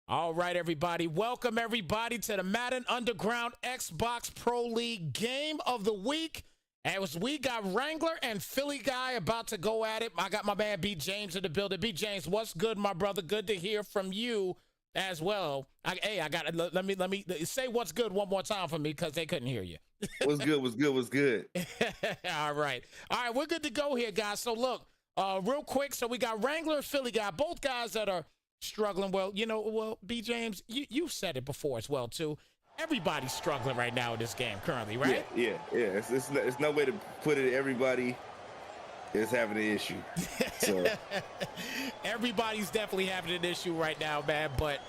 All right, everybody. Welcome, everybody, to the Madden Underground Xbox Pro League Game of the Week. As we got Wrangler and Philly Guy about to go at it. I got my man B. James in the building. B. James, what's good, my brother? Good to hear from you as well. Let me say what's good one more time for me because they couldn't hear you. What's good? What's good? What's good? All right. We're good to go here, guys. So, look, real quick. So, we got Wrangler and Philly Guy, both guys that are struggling. Well, B. James, you've said it before as well, too. Everybody's struggling right now in this game currently, right? Yeah. It's no way to put it. Everybody is having an issue. So everybody's definitely having an issue right now, man. But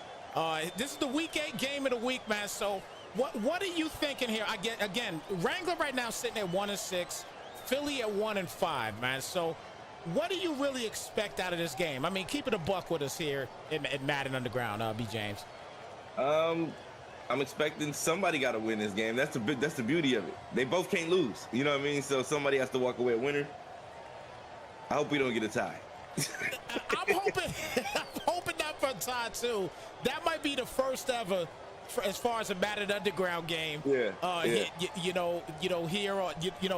this is the week 8 game of the week, man. So what are you thinking here? Again, Wrangler right now sitting at 1-6, Philly at 1-5, man. So what do you really expect out of this game? I mean, keep it a buck with us here in Madden Underground, B. James. I'm expecting somebody got to win this game. That's the beauty of it. They both can't lose. You know what I mean? So somebody has to walk away a winner. I hope we don't get a tie. I'm hoping not for a tie too. That might be the first ever, as far as a Madden Underground game. Yeah.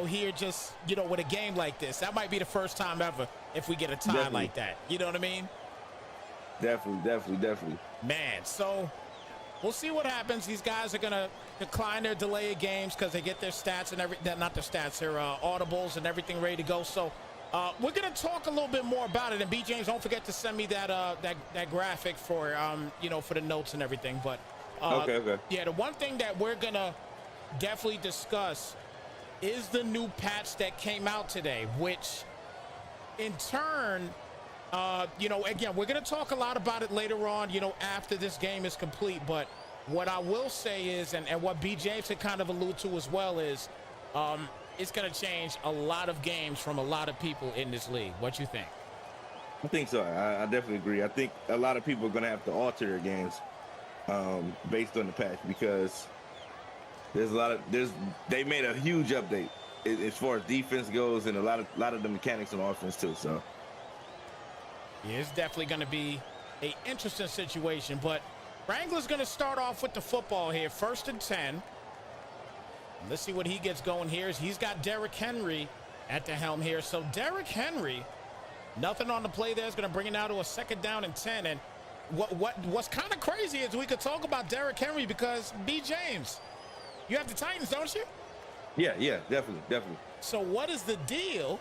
Here just with a game like this, that might be the first time ever if we get a tie Definitely. like that. You know what I mean? Definitely. Man, so we'll see what happens. These guys are gonna decline their delay of games because they get their stats and not their stats, their audibles and everything ready to go. So we're gonna talk a little bit more about it. And B. James, don't forget to send me that graphic for for the notes and everything. But Okay. yeah, the one thing that we're gonna definitely discuss is the new patch that came out today, which in turn, again, we're going to talk a lot about it later on, after this game is complete. But what I will say is, and what B. James had kind of alluded to as well, is it's going to change a lot of games from a lot of people in this league. What you think? I think so. I definitely agree. I think a lot of people are going to have to alter their games based on the patch because they made a huge update as far as defense goes and a lot of the mechanics on offense too. So yeah, it's definitely going to be an interesting situation. But Wrangler's going to start off with the football here, 1st and 10. Let's see what he gets going here. He's got Derrick Henry at the helm here. So Derrick Henry, nothing on the play there, is going to bring it out to a 2nd down and 10. And what's kind of crazy is we could talk about Derrick Henry because B. James, you have the Titans, don't you? Yeah, definitely. So what is the deal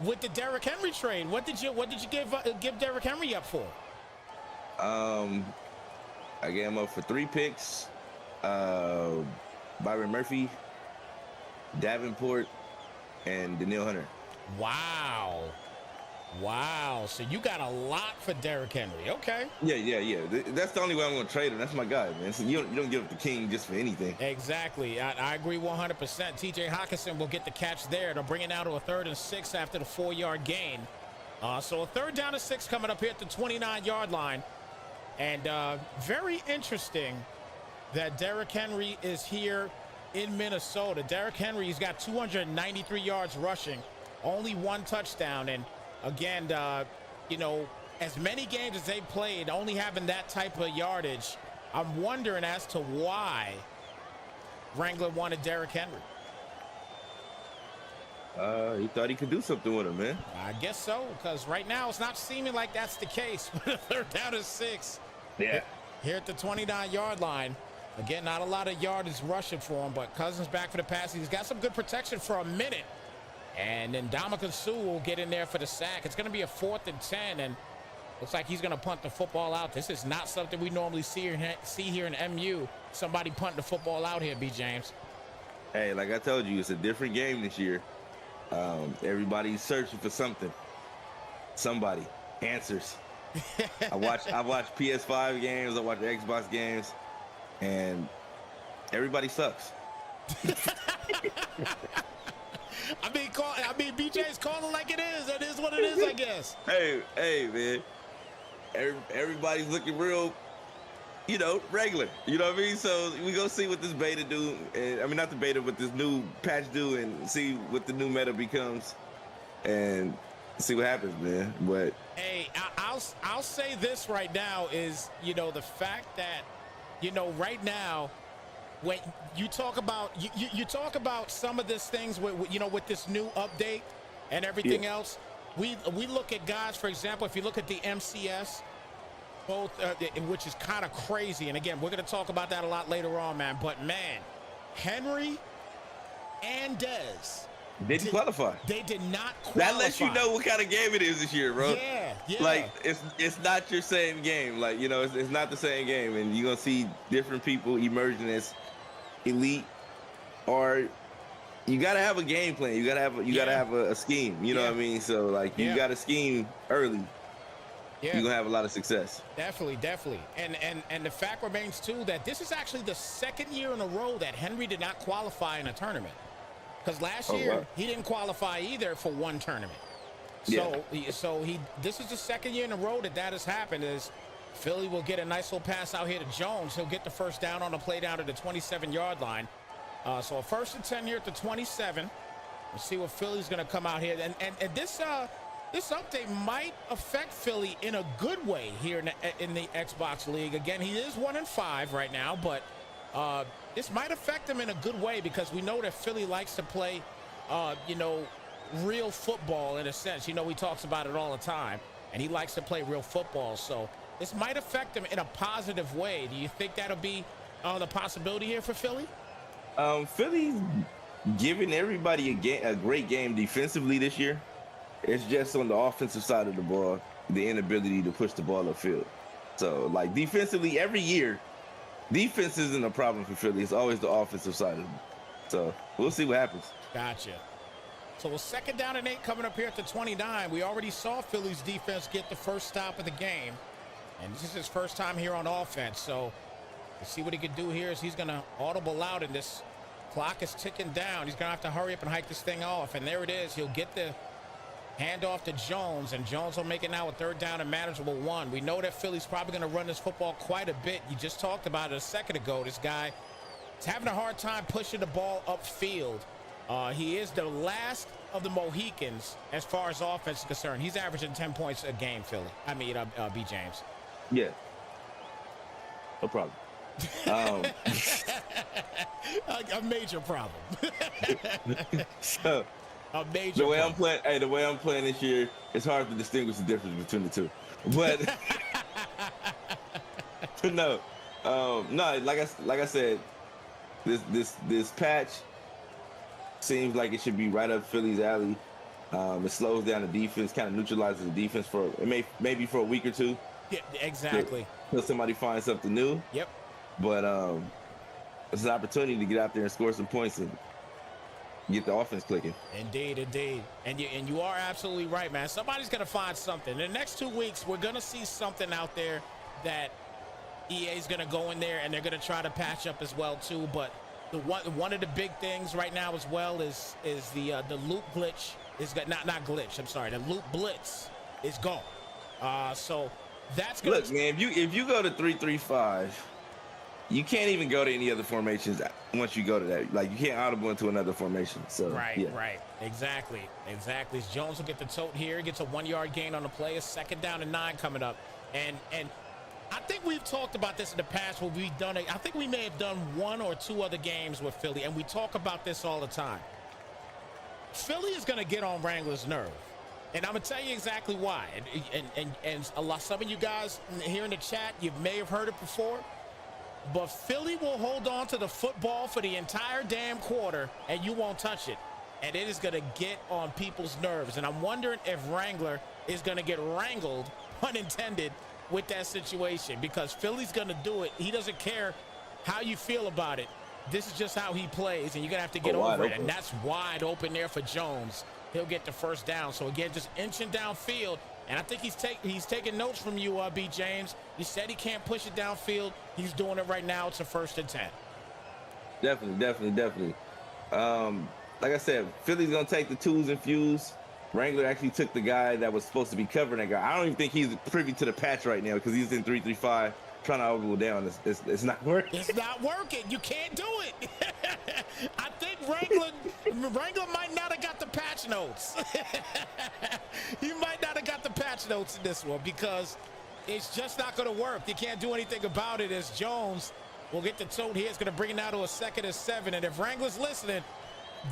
with the Derrick Henry trade? What did you give Derrick Henry up for? I gave him up for 3 picks. Byron Murphy, Davenport, and Daniil Hunter. Wow. So you got a lot for Derrick Henry. Okay. Yeah. That's the only way I'm going to trade him. That's my guy, man. So you don't give up the king just for anything. Exactly. I agree 100%. T.J. Hawkinson will get the catch there. They'll bring it out to a 3rd and 6 after the 4-yard gain. So a 3rd down and 6 coming up here at the 29-yard line. And very interesting that Derrick Henry is here in Minnesota. Derrick Henry's got 293 yards rushing, only 1 touchdown. And again, as many games as they played, only having that type of yardage, I'm wondering as to why Wrangler wanted Derrick Henry. He thought he could do something with him, man. I guess so, because right now it's not seeming like that's the case. 3rd down and 6. Yeah. Here at the 29-yard line. Again, not a lot of yardage rushing for him, but Cousins back for the pass. He's got some good protection for a minute. And then Ndamukong Suh will get in there for the sack. It's going to be a 4th and 10, and looks like he's going to punt the football out. This is not something we normally see here in MU. Somebody punt the football out here, B. James. Hey, like I told you, it's a different game this year. Everybody's searching for something. Somebody. Answers. I watch PS5 games. I watch Xbox games. And everybody sucks. I mean, BJ's calling like it is. It is what it is, I guess. Hey, man. Everybody's looking real, regular. You know what I mean? So we go see what this beta do. And, I mean, not the beta, but this new patch do, and see what the new meta becomes, and see what happens, man. But hey, I'll I'll say this right now is, the fact that, right now, when you talk about you talk about some of these things with this new update and everything else, we look at guys, for example, if you look at the MCS, both which is kind of crazy, and again, we're going to talk about that a lot later on, man. But man, Henry and Dez didn't qualify. They did not qualify. That lets you know what kind of game it is this year, bro. Yeah. Like, it's not your same game. Like, it's not the same game, and you're gonna see different people emerging as elite, or you gotta have a game plan. You gotta have a scheme. You know what I mean? So like, you gotta scheme early. Yeah. You're gonna have a lot of success. Definitely. And the fact remains too that this is actually the second year in a row that Henry did not qualify in a tournament. Because last year he didn't qualify either for one tournament. So this is the second year in a row that has happened. Is Philly will get a nice little pass out here to Jones. He'll get the first down on the play down to the 27-yard line. So a 1st and 10 here at the 27. We'll see what Philly's going to come out here. And this update might affect Philly in a good way here in the Xbox League. Again, he is 1-5 right now, but this might affect him in a good way because we know that Philly likes to play, real football in a sense. He talks about it all the time, and he likes to play real football. So this might affect him in a positive way. Do you think that'll be the possibility here for Philly? Philly's giving everybody a great game defensively this year. It's just on the offensive side of the ball, the inability to push the ball upfield. So, like, defensively, every year, defense isn't a problem for Philly. It's always the offensive side of it. So, we'll see what happens. Gotcha. So, a 2nd down and 8 coming up here at the 29. We already saw Philly's defense get the first stop of the game. And this is his first time here on offense. So, let's see what he can do here as he's going to audible out, and this clock is ticking down. He's going to have to hurry up and hike this thing off. And there it is. He'll get the handoff to Jones, and Jones will make it now a 3rd down and manageable 1. We know that Philly's probably going to run this football quite a bit. You just talked about it a second ago. This guy is having a hard time pushing the ball upfield. He is the last of the Mohicans as far as offense is concerned. He's averaging 10 points a game, Philly. B. James. Yeah. No problem. A major problem. So, a major the way problem. the way I'm playing this year, it's hard to distinguish the difference between the two. But no, like I said, this patch seems like it should be right up Philly's alley. It slows down the defense, kind of neutralizes the defense for maybe for a week or two. Yeah, exactly. Until somebody finds something new. Yep. But it's an opportunity to get out there and score some points and get the offense clicking. Indeed. And you are absolutely right, man. Somebody's going to find something. In the next 2 weeks, we're going to see something out there that EA's going to go in there and they're going to try to patch up as well too. But one of the big things right now as well is the loop glitch is not glitch. I'm sorry. The loop blitz is gone. So that's going to look, man. If you go to 3-3-5. You can't even go to any other formations once you go to that. Like, you can't audible into another formation. So right. Exactly. Jones will get the tote here. Gets a 1-yard gain on the play. A 2nd down and 9 coming up. And I think we've talked about this in the past where we've done it. I think we may have done 1 or 2 other games with Philly, and we talk about this all the time. Philly is going to get on Wrangler's nerve. And I'm going to tell you exactly why. And some of you guys here in the chat, you may have heard it before. But Philly will hold on to the football for the entire damn quarter, and you won't touch it. And it is going to get on people's nerves. And I'm wondering if Wrangler is going to get wrangled, pun intended, with that situation. Because Philly's going to do it. He doesn't care how you feel about it. This is just how he plays, and you're going to have to get over it. And that's wide open there for Jones. He'll get the first down. So, again, just inching downfield. And I think he's taking notes from you, B. James. He said he can't push it downfield. He's doing it right now. It's a 1st and 10. Definitely. Like I said, Philly's going to take the twos and fuse. Wrangler actually took the guy that was supposed to be covering that guy. I don't even think he's privy to the patch right now because he's in 3-3-5. trying to audible down. It's not working. It's not working. You can't do it. I think Wrangler might not have got the patch notes. He might not have got the patch notes in this one because it's just not going to work. You can't do anything about it as Jones will get the tote here. It's going to bring it now to a 2nd and 7. And if Wrangler's listening,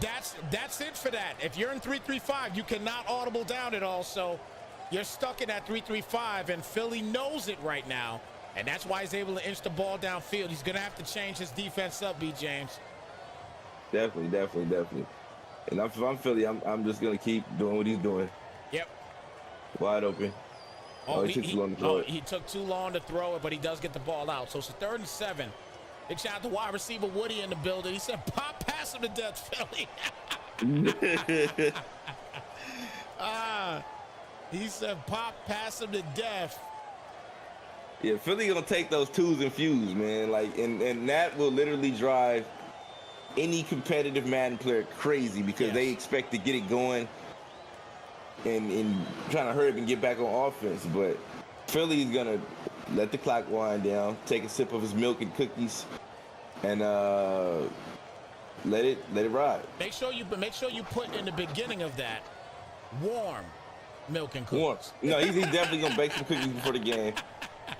that's it for that. If you're in 3-3-5, you cannot audible down at all. So you're stuck in that 3-3-5, and Philly knows it right now. And that's why he's able to inch the ball downfield. He's going to have to change his defense up, B. James. Definitely. And if I'm Philly, I'm just going to keep doing what he's doing. Yep. Wide open. He took too long to throw it. He took too long to throw it, but he does get the ball out. So it's a 3rd and 7. Big shout out to wide receiver Woody in the building. He said, pop, pass him to death, Philly. He said, pop, pass him to death. Yeah, Philly gonna take those twos and fews, man. Like, and that will literally drive any competitive Madden player crazy because they expect to get it going and trying to hurry up and get back on offense. But Philly's gonna let the clock wind down, take a sip of his milk and cookies, and let it ride. Make sure you put in the beginning of that warm milk and cookies. Warm. No, he's definitely gonna bake some cookies before the game.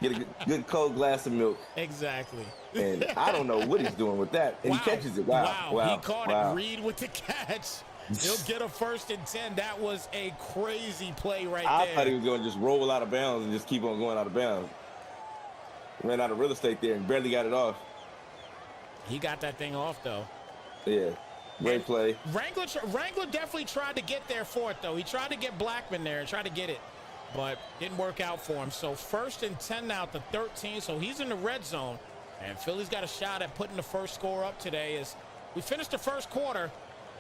Get a good cold glass of milk. Exactly. And I don't know what he's doing with that. And he catches it. Wow. He caught it. Reed with the catch. He'll get a 1st and 10. That was a crazy play there. I thought he was going to just roll out of bounds and just keep on going out of bounds. Ran out of real estate there and barely got it off. He got that thing off, though. Yeah. Great play. Wrangler definitely tried to get there for it, though. He tried to get Blackman there and tried to get it, but didn't work out for him. So 1st and 10 now at the 13. So he's in the red zone. And Philly's got a shot at putting the first score up today as we finished the first quarter.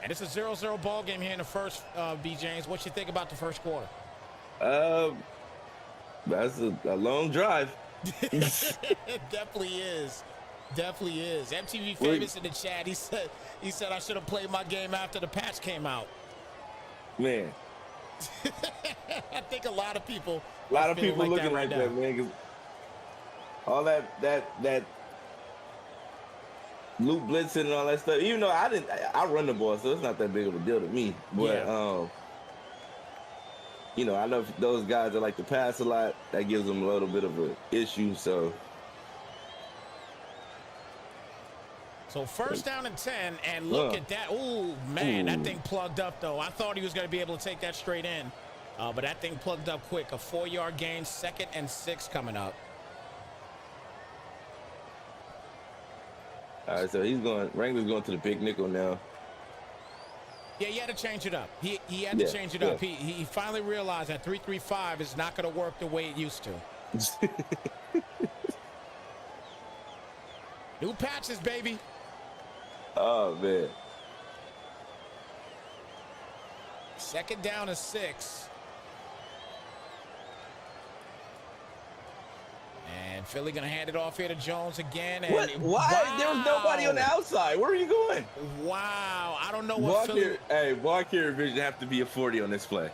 And it's a 0-0 ball game here in the first, B. James. What you think about the first quarter? That's a long drive. It definitely is. Definitely is. MTV Famous in the chat. He said I should have played my game after the patch came out. Man. I think a lot of people looking like that, man. 'Cause all that loop blitzing and all that stuff. Even though I run the ball, so it's not that big of a deal to me. But I know if those guys that like to pass a lot, that gives them a little bit of an issue. So 1st down and 10, and look at that. Oh, man, that thing plugged up, though. I thought he was going to be able to take that straight in, but that thing plugged up quick. A 4-yard gain, 2nd and 6 coming up. All right, so Wrangler's going to the big nickel now. Yeah, he had to change it up. He had to change it up. He finally realized that 3-3-5 is not going to work the way it used to. New patches, baby. Oh, man. 2nd down and 6. And Philly going to hand it off here to Jones again. And Why? Wow. There was nobody on the outside. Where are you going? Wow. I don't know what ball carrier vision have to be a 40 on this play.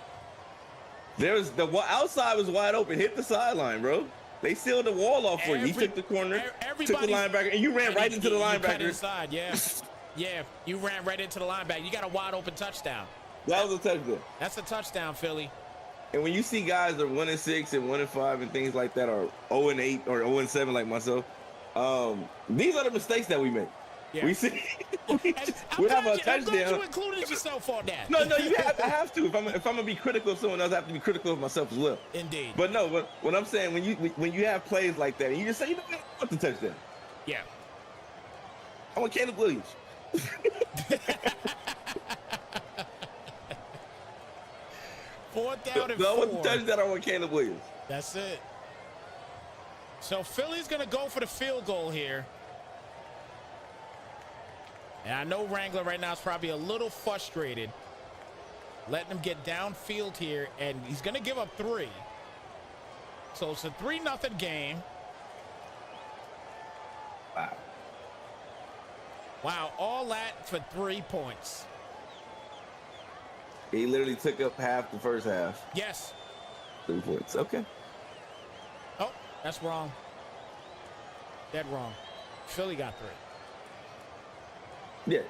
The outside was wide open. Hit the sideline, bro. They sealed the wall off for you. He took the corner, took the linebacker, and you ran right into the linebacker. Inside, yeah, you ran right into the linebacker. You got a wide open touchdown. That was a touchdown. That's a touchdown, Philly. And when you see guys that are 1-6 and 1-5 and things like that, or 0-8 or 0-7 like myself, these are the mistakes that we make. Yeah. We see, we have a touchdown. I'm glad you included yourself on that. No, I have to. If I'm gonna be critical of someone else, I have to be critical of myself as well. Indeed. But no, what I'm saying, when you have plays like that, and you just say, I want the touchdown. Yeah. I want Caleb Williams. 4th down and 4. No, I want the touchdown. I want Caleb Williams. That's it. So Philly's gonna go for the field goal here. And I know Wrangler right now is probably a little frustrated, letting him get downfield here, and he's going to give up 3. So it's a 3-0 game. Wow, all that for 3 points. He literally took up half the first half. Yes. 3 points. Okay. Oh, that's wrong. Dead wrong. Philly got 3. Yeah.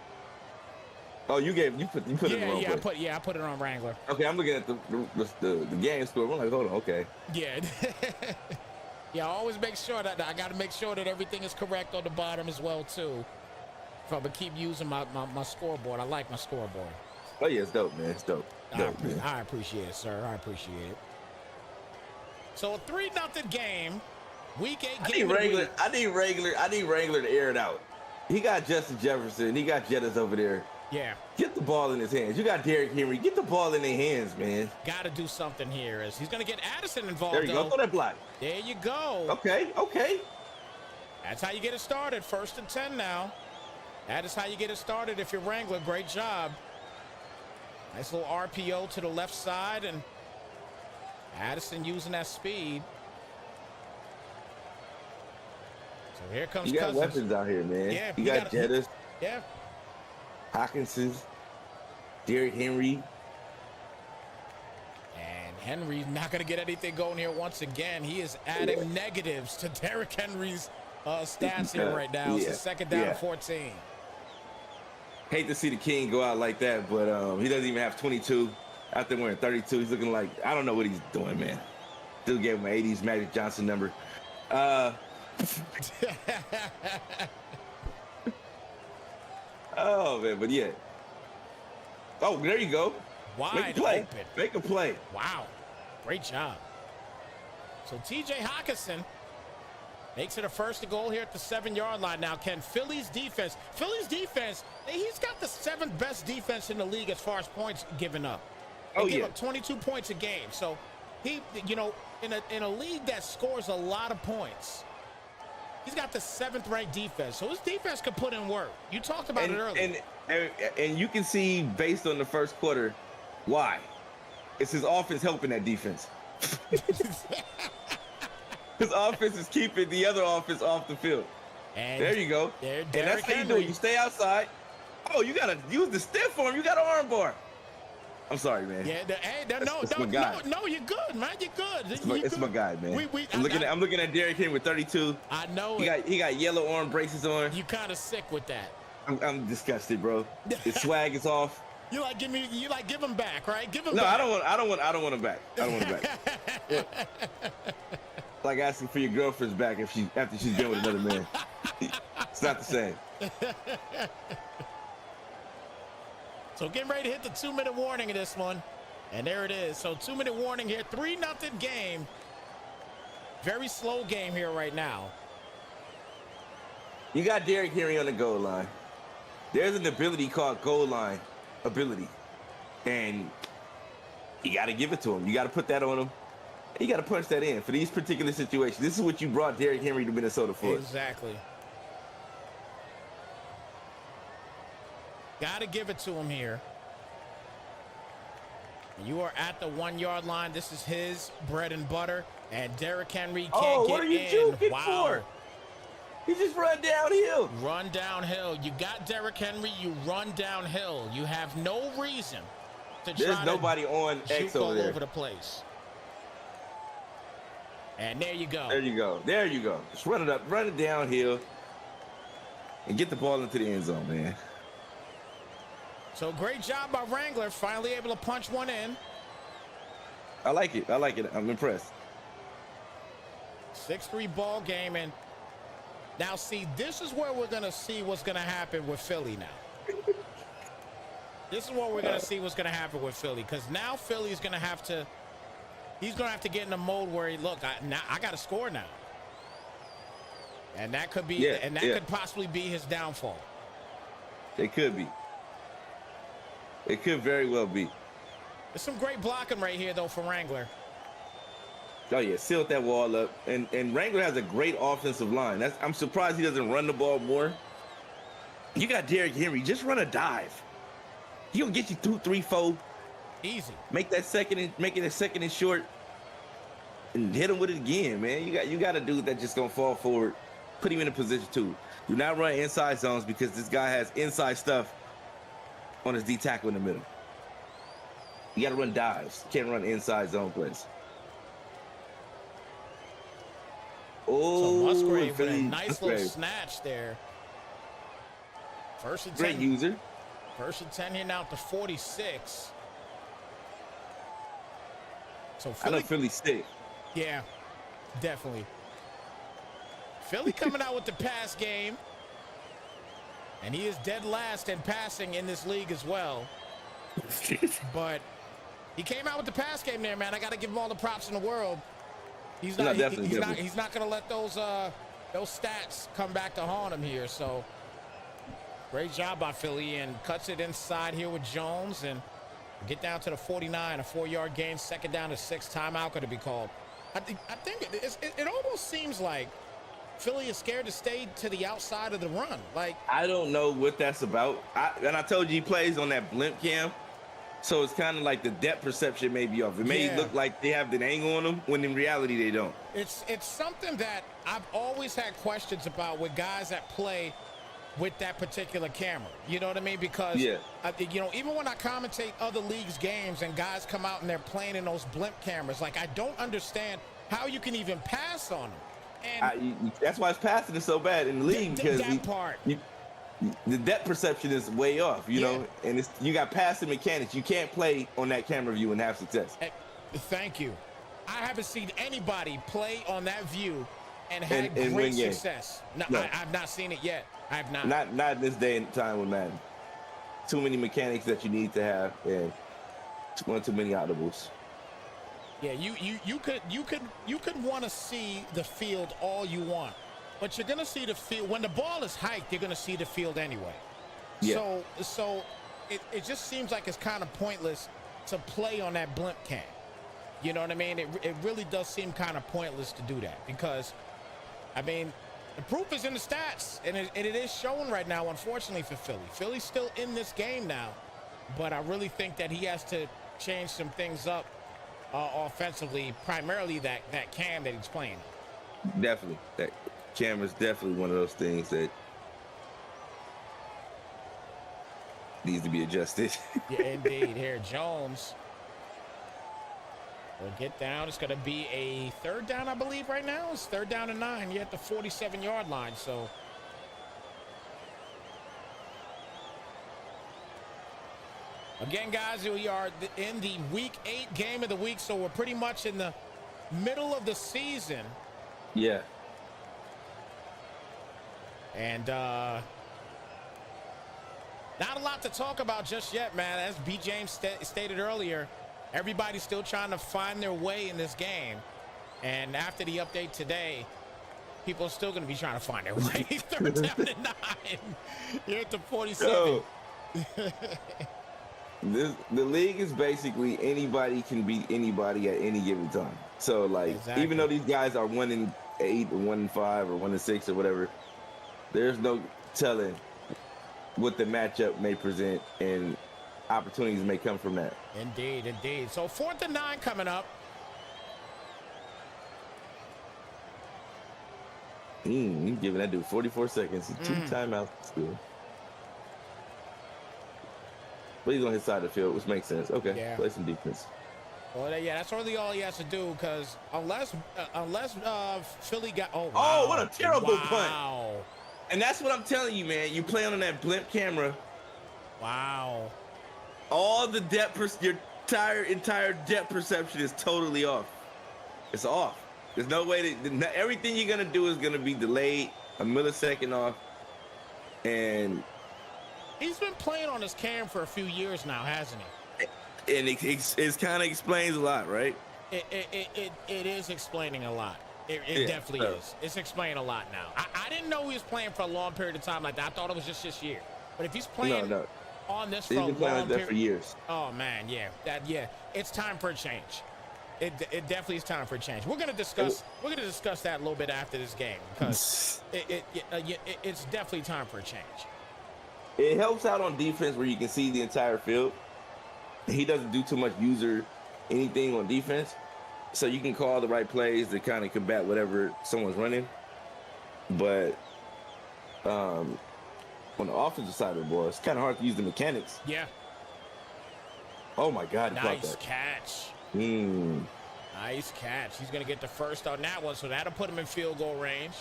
Oh, you put it in the wrong place. I put it on Wrangler. Okay, I'm looking at the game score. I'm like, hold on, okay. Yeah. Yeah, I always make sure that I got to make sure that everything is correct on the bottom as well too. If I'm gonna keep using my scoreboard, I like my scoreboard. Oh yeah, it's dope, man. It's dope. I appreciate it, sir. I appreciate it. So a 3-0 game. Week 8 game. I need Wrangler to air it out. He got Justin Jefferson. He got Jettas over there. Yeah. Get the ball in his hands. You got Derrick Henry. Get the ball in their hands, man. Got to do something here. As he's going to get Addison involved. There you go. Throw that block. There you go. Okay. That's how you get it started. 1st and 10 now. That is how you get it started if you're Wrangler. Great job. Nice little RPO to the left side. And Addison using that speed. So here comes You got Cousins. weapons out here, man. Yeah. You got Jettas. Yeah. Hawkinson, Derrick Henry. And Henry's not going to get anything going here once again. He is adding negatives to Derrick Henry's stats here right now. It's a 2nd down and 14. Hate to see the King go out like that, but he doesn't even have 22 out there wearing 32. He's looking like, I don't know what he's doing, man. Still gave him an 80s Magic Johnson number. Oh, man, but yeah. Oh, there you go. Wide open. Make a play. Wow. Great job. So T.J. Hawkinson makes it a 1st goal here at the 7-yard line. Now, can Philly's defense, he's got the 7th best defense in the league as far as points given up. They give up 22 points a game. So he, in a league that scores a lot of points, he's got the 7th ranked defense. So his defense could put in work. You talked about it earlier. And you can see based on the 1st quarter why. It's his offense helping that defense. His offense is keeping the other offense off the field. And there you go. And that's how you do it. You stay outside. Oh, you got to use the stiff for him. You got an arm bar. I'm sorry, man. Yeah, no, you're good, man. You're good. It's my guy, man. I'm looking at Derrick Henry with 32. I know he got yellow arm braces on. You kind of sick with that. I'm disgusted, bro. His swag is off. You give him back, right? Give him back. No, I don't want him back. I don't want him back. Like asking for your girlfriend's back after she's been with another man. It's not the same. So getting ready to hit the 2-minute warning in this one. And there it is. So 2-minute warning here. 3-0 game. Very slow game here right now. You got Derrick Henry on the goal line. There's an ability called goal line ability. And you got to give it to him. You got to put that on him. You got to punch that in for these particular situations. This is what you brought Derrick Henry to Minnesota for. Exactly. Got to give it to him here. You are at the 1-yard line. This is his bread and butter. And Derrick Henry can't get in. What are you juking for? He just run downhill. Run downhill. You got Derrick Henry. You run downhill. You have no reason to try There's nobody on X all over there. Over the place. And there you go. There you go. There you go. Just run it up. Run it downhill. And get the ball into the end zone, man. So great job by Wrangler. Finally able to punch one in. I like it. I'm impressed. 6-3 ball game. And now, see, this is where we're going to see what's going to happen with Philly now. This is what we're going to see what's going to happen with Philly. Because now Philly's going to have to, he's going to have to get in a mode where, look, I got to score now. And that could be, could possibly be his downfall. It could be. It could very well be. There's some great blocking right here, though, from Wrangler. Oh, yeah, sealed that wall up. And Wrangler has a great offensive line. I'm surprised he doesn't run the ball more. You got Derrick Henry. Just run a dive. He'll get you 2, 3, 4. Easy. Make it a second and short. And hit him with it again, man. You got a dude that's just going to fall forward. Put him in a position, too. Do not run inside zones because this guy has inside stuff on his D tackle in the middle. You got to run dives. You can't run inside zone plays. So Oh, Musgrave with a Philly, nice little snatch there. First and 10. great user. First and 10 here now to 46. So I know Philly, Philly's sick. yeah, definitely. Philly coming out with the pass game. And he is dead last in passing in this league as well. But he came out with the pass game there, man. I got to give him all the props in the world. He's not going to let those stats come back to haunt him here. So great job by Philly, and cuts it inside here with Jones and get down to the 49, a 4-yard gain, 2nd down to 6. Timeout going to be called. I think it almost seems like Philly is scared to stay to the outside of the run. Like, I don't know what that's about. And I told you he plays on that blimp cam. So it's kind of like the depth perception may be off. It may look like they have the angle on them when in reality they don't. It's something that I've always had questions about with guys that play with that particular camera. You know what I mean? Because, you know, even when I commentate other leagues' games and guys come out and they're playing in those blimp cameras, like, I don't understand how you can even pass on them. And that's why it's passing is so bad in the league, because the depth perception is way off, you know, and you got passing mechanics. You can't play on that camera view and have success. Thank you. I haven't seen anybody play on that view and had great success. No, I've not seen it yet. I have not. Not in this day and time with Madden. Too many mechanics that you need to have, and one too many audibles. Yeah, you could want to see the field all you want, but you're gonna see the field when the ball is hiked. You're gonna see the field anyway. Yeah. So it just seems like it's kind of pointless to play on that blimp cam. You know what I mean? It really does seem kind of pointless to do that, because, I mean, the proof is in the stats, and it is showing right now, unfortunately, for Philly. Philly's still in this game now, but I really think that he has to change some things up offensively, primarily that cam that he's playing. Definitely. That camera's definitely one of those things that needs to be adjusted. Yeah, indeed. Here, Jones will get down. It's going to be a 3rd down, I believe, right now. It's 3rd down and 9. You're at the 47-yard line, so. Again, guys, we are in the Week 8 game of the week, so we're pretty much in the middle of the season. Yeah. And not a lot to talk about just yet, man. As B. James stated earlier, everybody's still trying to find their way in this game. And after the update today, people are still going to be trying to find their way. 3rd down and 9. You're at the 47. The league is basically anybody can beat anybody at any given time. So, like, even though these guys are 1-8 or 1-5 or 1-6 or whatever, there's no telling what the matchup may present, and opportunities may come from that. Indeed, indeed. So 4th and 9 coming up. You giving that dude 44 seconds, 2 timeouts still. But he's on his side of the field, which makes sense. Okay, play some defense. Well, yeah, that's really all he has to do, because unless Philly got what a terrible punt! And that's what I'm telling you, man. You playing on that blimp camera. Wow. All the depth, your entire depth perception is totally off. It's off. There's no way that everything you're gonna do is gonna be delayed a millisecond off, and. He's been playing on his cam for a few years now, hasn't he? And it kind of explains a lot, right? It is explaining a lot. It definitely is. It's explaining a lot now. I didn't know he was playing for a long period of time like that. I thought it was just this year. But if he's playing on this for a long period for years. Oh man, it's time for a change. It definitely is time for a change. We're gonna discuss that a little bit after this game, because it's definitely time for a change. It helps out on defense where you can see the entire field. He doesn't do too much anything on defense, so you can call the right plays to kind of combat whatever someone's running. But on the offensive side of the ball, it's kind of hard to use the mechanics. Yeah. Oh my God! Nice catch. Nice catch. He's going to get the first on that one, so that'll put him in field goal range.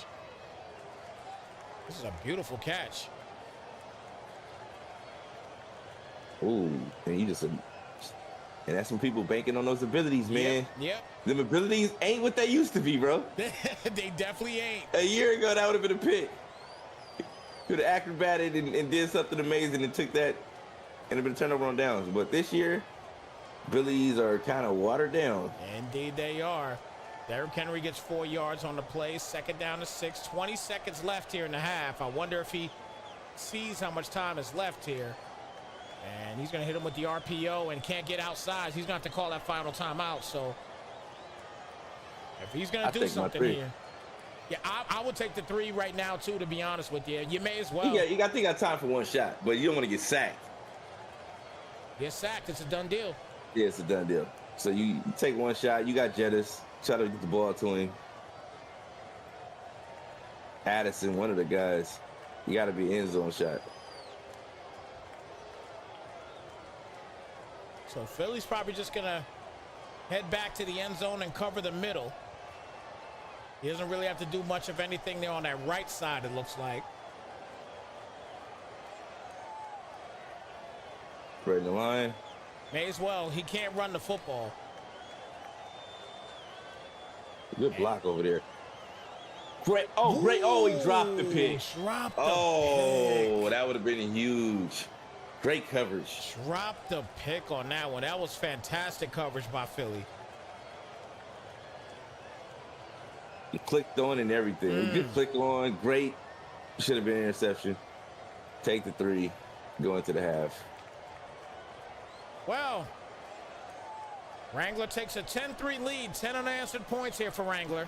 This is a beautiful catch. Ooh, and and that's when people banking on those abilities, man. Yep. Them abilities ain't what they used to be, bro. They definitely ain't. A year ago, that would have been a pick. Could have acrobated and did something amazing and took that and have been a turnover on downs. But this year, abilities are kind of watered down. Indeed, they are. Derrick Henry gets 4 yards on the play. Second down to 6. 20 seconds left here in the half. I wonder if he sees how much time is left here. And he's going to hit him with the RPO and can't get outside. He's going to have to call that final timeout. So if he's going to do something here. Yeah, I would take the 3 right now, too, to be honest with you. You may as well. You got time for one shot, but you don't want to get sacked. Get sacked. It's a done deal. Yeah, it's a done deal. So you take one shot. You got Jettis. Try to get the ball to him. Addison, one of the guys. You got to be end zone shot. So Philly's probably just going to head back to the end zone and cover the middle. He doesn't really have to do much of anything there on that right side, it looks like. Right in the line. May as well. He can't run the football. Good block over there. Great. Oh, great. Oh, he dropped the pick. Oh, that would have been huge. Great coverage. Dropped the pick on that one. That was fantastic coverage by Philly. He clicked on and everything. Good click on. Great. Should have been an interception. Take the 3. Go into the half. Well, Wrangler takes a 10-3 lead. 10 unanswered points here for Wrangler.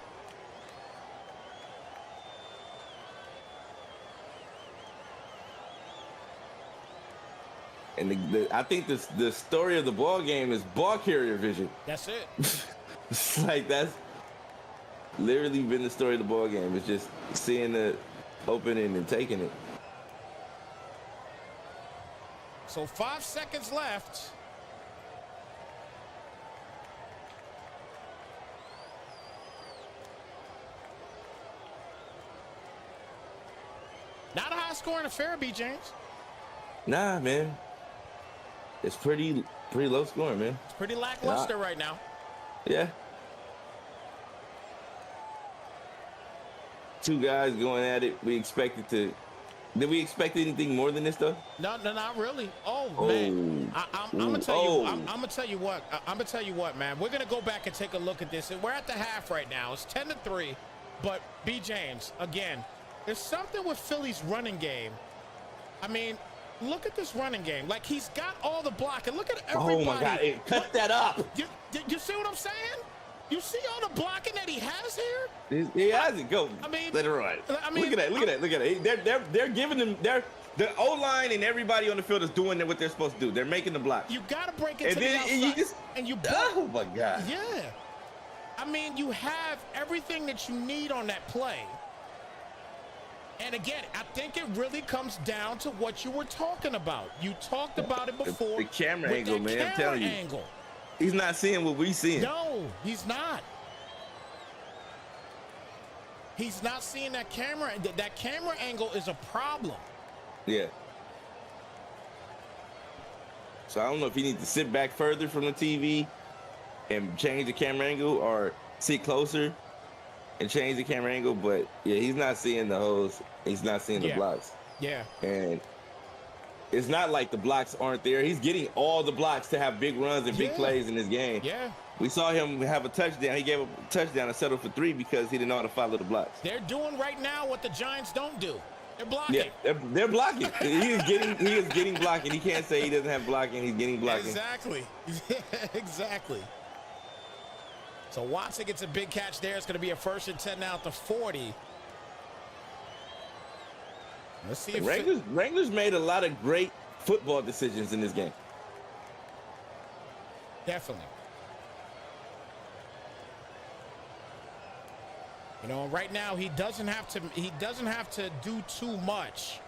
And I think the story of the ball game is ball carrier vision. That's it. It's like that's literally been the story of the ball game. It's just seeing the opening and taking it. So 5 seconds left. Not a high scoring affair, B. James. Nah, man. It's pretty low scoring, man. It's pretty lackluster right now. Yeah. 2 guys going at it. Did we expect anything more than this, though? No, not really. Oh, man. I'm gonna tell you. I'm gonna tell you what. I'm gonna tell you what, man. We're gonna go back and take a look at this. We're at the half right now. It's 10-3. But B. James, again, there's something with Philly's running game. I mean, look at this running game. Like, he's got all the block. And look at everybody. Oh, my God. Cut that up. You see what I'm saying? You see all the blocking that he has here? He has it. Go. I mean, let it run. I mean, look at that. They're giving them. The O-line and everybody on the field is doing what they're supposed to do. They're making the block. You got to break it to the outside. Oh, my God. Yeah. I mean, you have everything that you need on that play. And again, I think it really comes down to what you were talking about. You talked about it before. The camera angle, man. I'm telling you. He's not seeing what we seeing. No, he's not. He's not seeing that camera. That camera angle is a problem. Yeah. So I don't know if he needs to sit back further from the TV and change the camera angle or sit closer and change the camera angle. But yeah, he's not seeing the holes. He's not seeing the blocks. Yeah. And it's not like the blocks aren't there. He's getting all the blocks to have big runs and big plays in this game. Yeah. We saw him have a touchdown. He gave a touchdown and settled for 3 because he didn't know how to follow the blocks. They're doing right now what the Giants don't do. They're blocking. Yeah, they're blocking. He is getting blocking. He can't say he doesn't have blocking. He's getting blocking. Exactly. Exactly. So Watson gets a big catch there. It's going to be a 1st and 10 now at the 40. Let's see if Wranglers made a lot of great football decisions in this game. Definitely. You know, right now he doesn't have to do too much.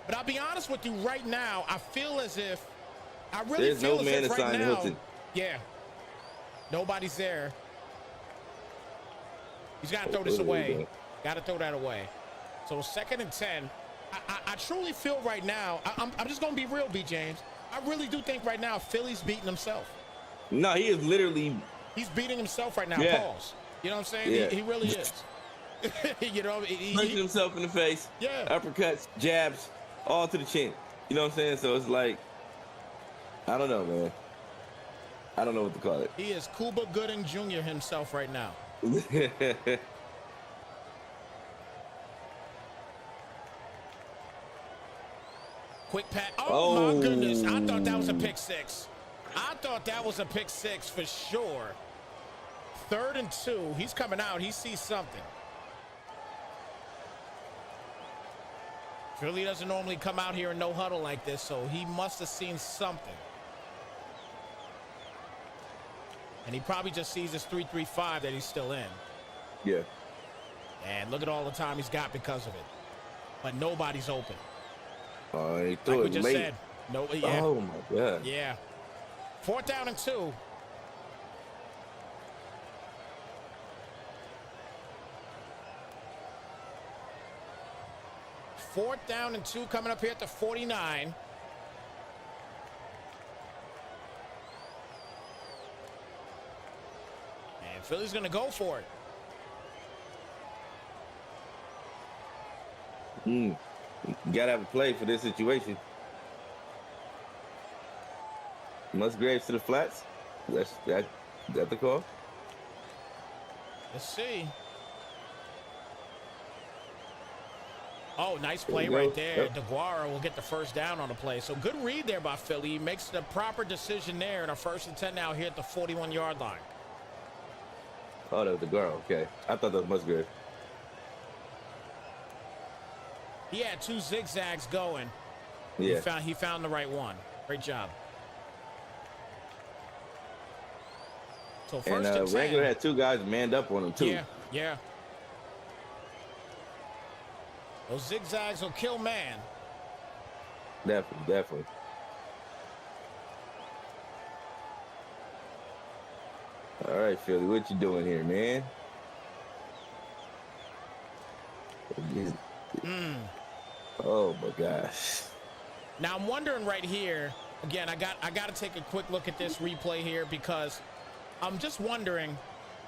But I'll be honest with you right now, I feel as if There's no man assigned to Hilton. Yeah. Nobody's there. He's got to throw this away. Got to throw that away. So 2nd and 10. I truly feel right now, I'm just going to be real, B. James. I really do think right now Philly's beating himself. No, he is literally. He's beating himself right now. Yeah. Pause. You know what I'm saying? Yeah. He really is. You know, Punching himself in the face. Yeah. Uppercuts, jabs, all to the chin. You know what I'm saying? So it's like, I don't know, man. I don't know what to call it. He is Cuba Gooding Jr. himself right now. Quick pass. Oh, my goodness. I thought that was a pick six. I thought that was a pick six for sure. 3rd and 2. He's coming out. He sees something. Philly doesn't normally come out here in no huddle like this, so he must have seen something. And he probably just sees this 3-3-5 that he's still in. Yeah. And look at all the time he's got because of it. But nobody's open. Oh, he threw Like we it just late. said. No, yeah. Oh, my God. Yeah. 4th down and 2. Fourth down and 2 coming up here at the 49. And Philly's going to go for it. You gotta have a play for this situation. Musgraves to the flats. That's the call. Let's see. Oh, nice play There you right go. there. Yep. DeGuara will get the first down on the play. So good read there by Philly. He makes the proper decision there. And a 1st and 10 now here at the 41-yard line. Oh, that was the girl. Okay. I thought that was Musgrave. He had 2 zigzags going. Yeah. He found the right one. Great job. So 1st And and 10. Wrangler had 2 guys manned up on him, too. Yeah, yeah. Those zigzags will kill man. Definitely. All right, Philly, what you doing here, man? Oh my gosh. Now I'm wondering right here. Again, I got to take a quick look at this replay here because I'm just wondering,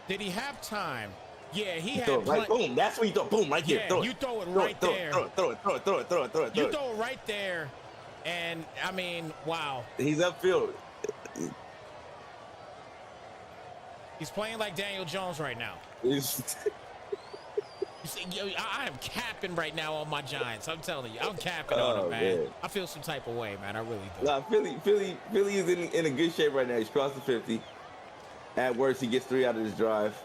did he have time? Yeah, he had right, boom. That's what you throw. Boom, right here. Yeah, Throw it. you throw it right there. Throw it. You throw it right there, and I mean, wow. He's upfield. He's playing like Daniel Jones right now. You see, I am capping right now on my Giants. I'm telling you, I'm capping on them, man. I feel some type of way, man. I really do. Nah, Philly is in a good shape right now. He's crossed the 50. At worst, he gets 3 out of this drive.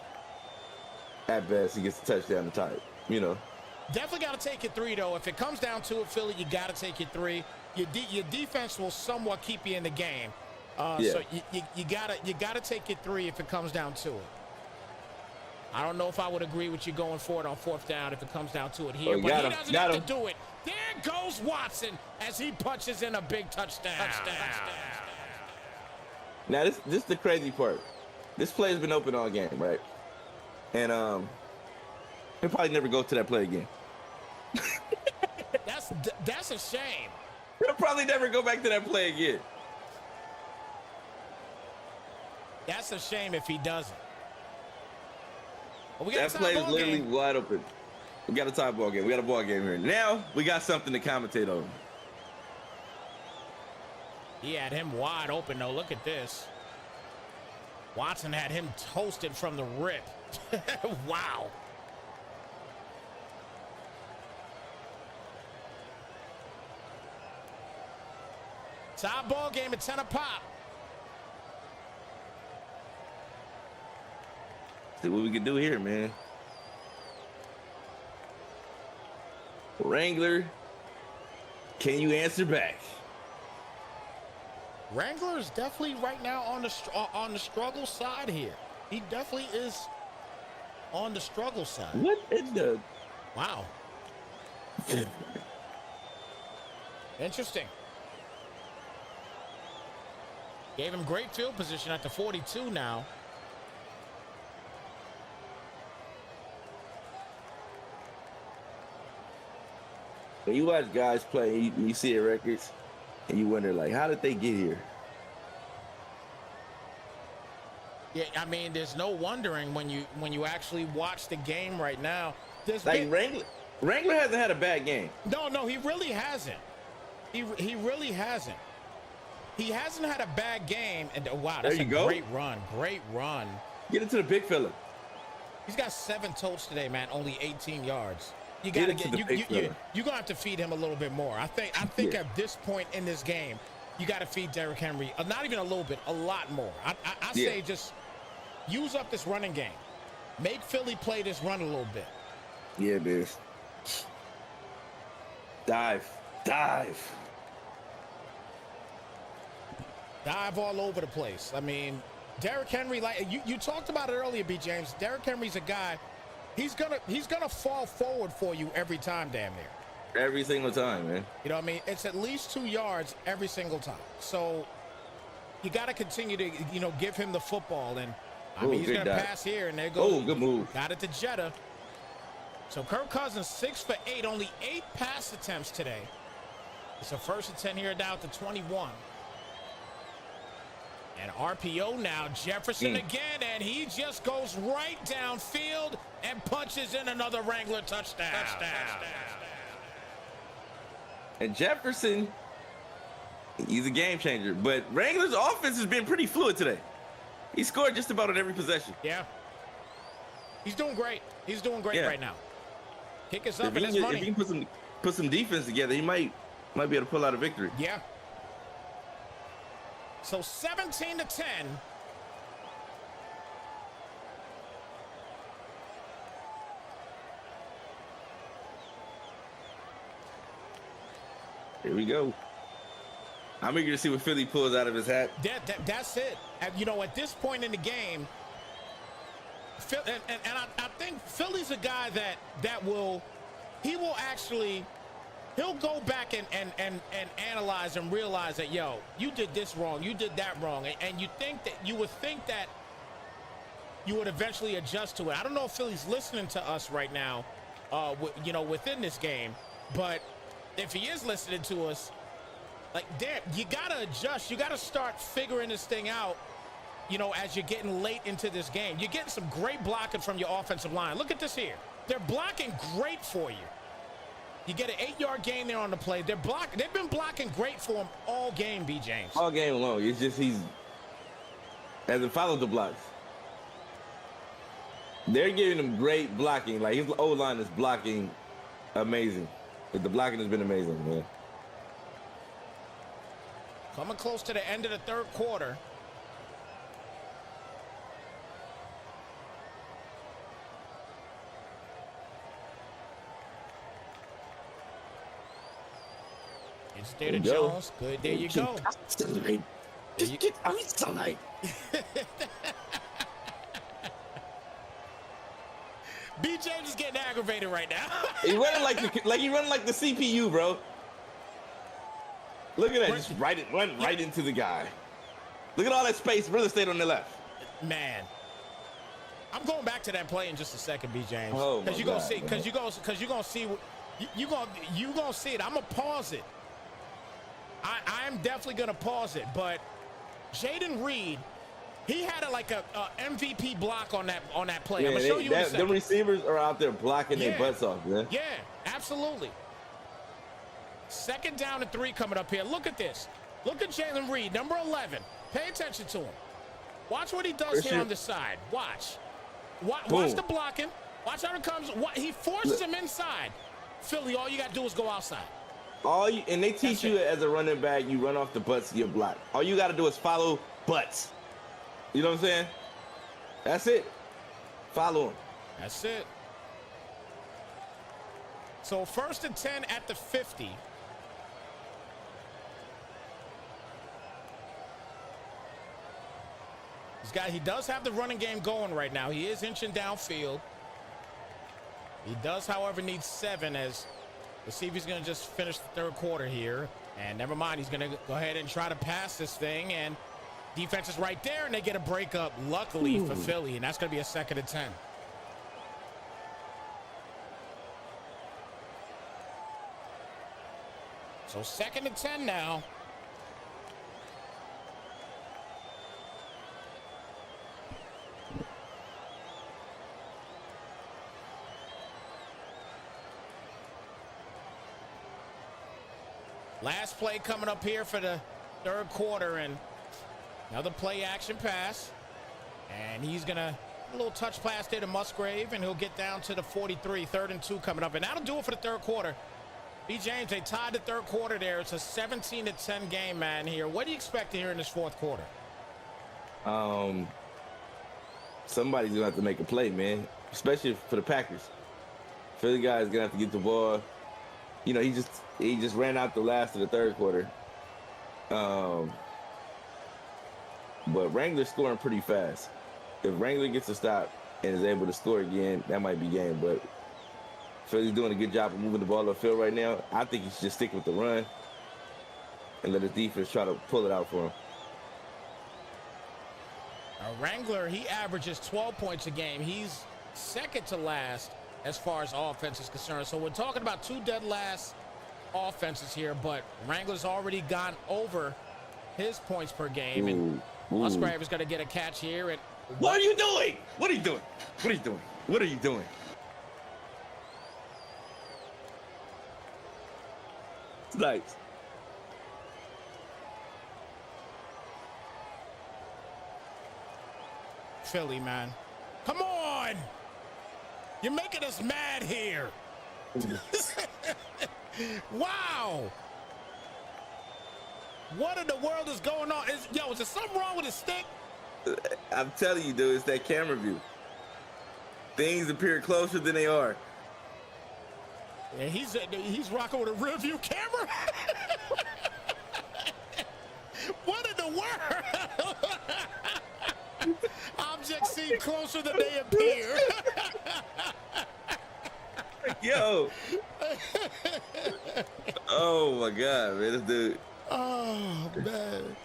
At best, he gets a touchdown to tie it, you know. Definitely got to take your 3, though. If it comes down to it, Philly, you got to take your 3. Your defense will somewhat keep you in the game. Yeah. So you gotta take your 3 if it comes down to it. I don't know if I would agree with you going for it on 4th down if it comes down to it here, but he doesn't have to do it. There goes Watson as he punches in a big touchdown. Now, this is the crazy part. This play has been open all game, right? And he'll probably never go to that play again. That's a shame. He'll probably never go back to that play again. That's a shame if he doesn't. Well, That play is literally wide open. We got a tie ball game. We got a ball game here. Now we got something to commentate on. He had him wide open, though. Look at this. Watson had him toasted from the rip. Wow. Tie ball game at 10 a pop. See what we can do here, man. Wrangler, can you answer back? Wrangler is definitely right now on the struggle side here. He definitely is on the struggle side. What in the? Wow. Interesting. Gave him great field position at the 42 now. When you watch guys play, you see their records, and you wonder, like, how did they get here? Yeah, I mean, there's no wondering when you actually watch the game right now. There's like Wrangler hasn't had a bad game. No, he really hasn't. He really hasn't. He hasn't had a bad game. And wow, that's a great run. Great run. Get into the big fella. He's got 7 totes today, man. Only 18 yards. You gotta you're gonna have to feed him a little bit more. I think at this point in this game, you gotta feed Derrick Henry not even a little bit, a lot more. I say just use up this running game. Make Philly play this run a little bit. Yeah, Biz. Dive all over the place. I mean, Derrick Henry, like you talked about it earlier, B. James. Derrick Henry's a guy. He's gonna fall forward for you every time, damn near. Every single time, man. You know what I mean? It's at least 2 yards every single time. So you got to continue to give him the football, and I mean he's gonna pass here, and there goes. Oh, good move. Got it to Jetta. So Kirk Cousins 6 for 8, only 8 pass attempts today. It's a 1st and 10 here down to 21. And RPO now, Jefferson again, and he just goes right downfield and punches in another Wrangler touchdown. And Jefferson, he's a game changer. But Wrangler's offense has been pretty fluid today. He scored just about on every possession. Yeah. He's doing great. He's doing great right now. Kick us up in his money. If he can put some defense together, he might be able to pull out a victory. Yeah. So 17 to 10. Here we go. I'm eager to see what Philly pulls out of his hat. That's it. And, at this point in the game, I think Philly's a guy he'll go back and analyze and realize that, you did this wrong, you did that wrong, and you would think that you would eventually adjust to it. I don't know if Philly's listening to us right now, within this game, but if he is listening to us, like, damn, you gotta adjust. You gotta start figuring this thing out, as you're getting late into this game. You're getting some great blocking from your offensive line. Look at this here. They're blocking great for you. You get an 8-yard gain there on the play. They've been blocking great for him all game, B. James. All game long. It's just he hasn't followed the blocks. They're giving him great blocking. Like, his O-line is blocking amazing. But the blocking has been amazing, man. Coming close to the end of the 3rd quarter. It's Data Jones. Good. There you go. Just get outside. B. James is getting aggravated right now. He running like the CPU, bro. Look at that. Just run right into the guy. Look at all that space, real estate on the left. Man. I'm going back to that play in just a second, B. James. Oh, because you're gonna see it. I'm gonna pause it. I'm definitely gonna pause it, but Jaden Reed, he had a MVP block on that play. Yeah, I'm gonna show you in a second. Them receivers are out there blocking their butts off, man. Yeah, absolutely. 2nd down and 3 coming up here. Look at this. Look at Jalen Reed, number 11. Pay attention to him. Watch what he does here on the side. Watch the blocking. Watch how it comes. He forces him inside. Philly, all you got to do is go outside. And they teach you as a running back, you run off the butts to get blocked. All you got to do is follow butts. You know what I'm saying? That's it. Follow him. That's it. So 1st and 10 at the 50. He does have the running game going right now. He is inching downfield. He does, however, need 7 as let's see if he's going to just finish the 3rd quarter here. And never mind, he's going to go ahead and try to pass this thing. And defense is right there, and they get a breakup, luckily for Philly. And that's going to be a 2nd and 10. So 2nd and 10 now. Last play coming up here for the 3rd quarter, and another play action pass. And he's gonna a little touch pass there to Musgrave, and he'll get down to the 43. 3rd and 2 coming up, and that'll do it for the 3rd quarter. B. James, they tied the 3rd quarter there. It's a 17-10 game, man. Here, what do you expect to hear in this 4th quarter? Somebody's gonna have to make a play, man, especially for the Packers. Philly guy's gonna have to get the ball. You know, he just ran out the last of the 3rd quarter. But Wrangler's scoring pretty fast. If Wrangler gets a stop and is able to score again, that might be game. But Philly's doing a good job of moving the ball upfield right now. I think he should just stick with the run and let his defense try to pull it out for him. Wrangler, he averages 12 points a game. He's 2nd to last as far as offense is concerned. So we're talking about 2 dead last offenses here, but Wrangler's already gone over his points per game. And Musgrave is going to get a catch here. And what are you doing? What are you doing? What are you doing? What are you doing? It's nice. Philly, man. Come on! You're making us mad here. Wow! What in the world is going on? Is there something wrong with his stick? I'm telling you, dude, it's that camera view. Things appear closer than they are. Yeah, he's rocking with a rear view camera. What in the world? Objects seem closer than they appear. Yo. Oh my God, man, this dude. Oh man.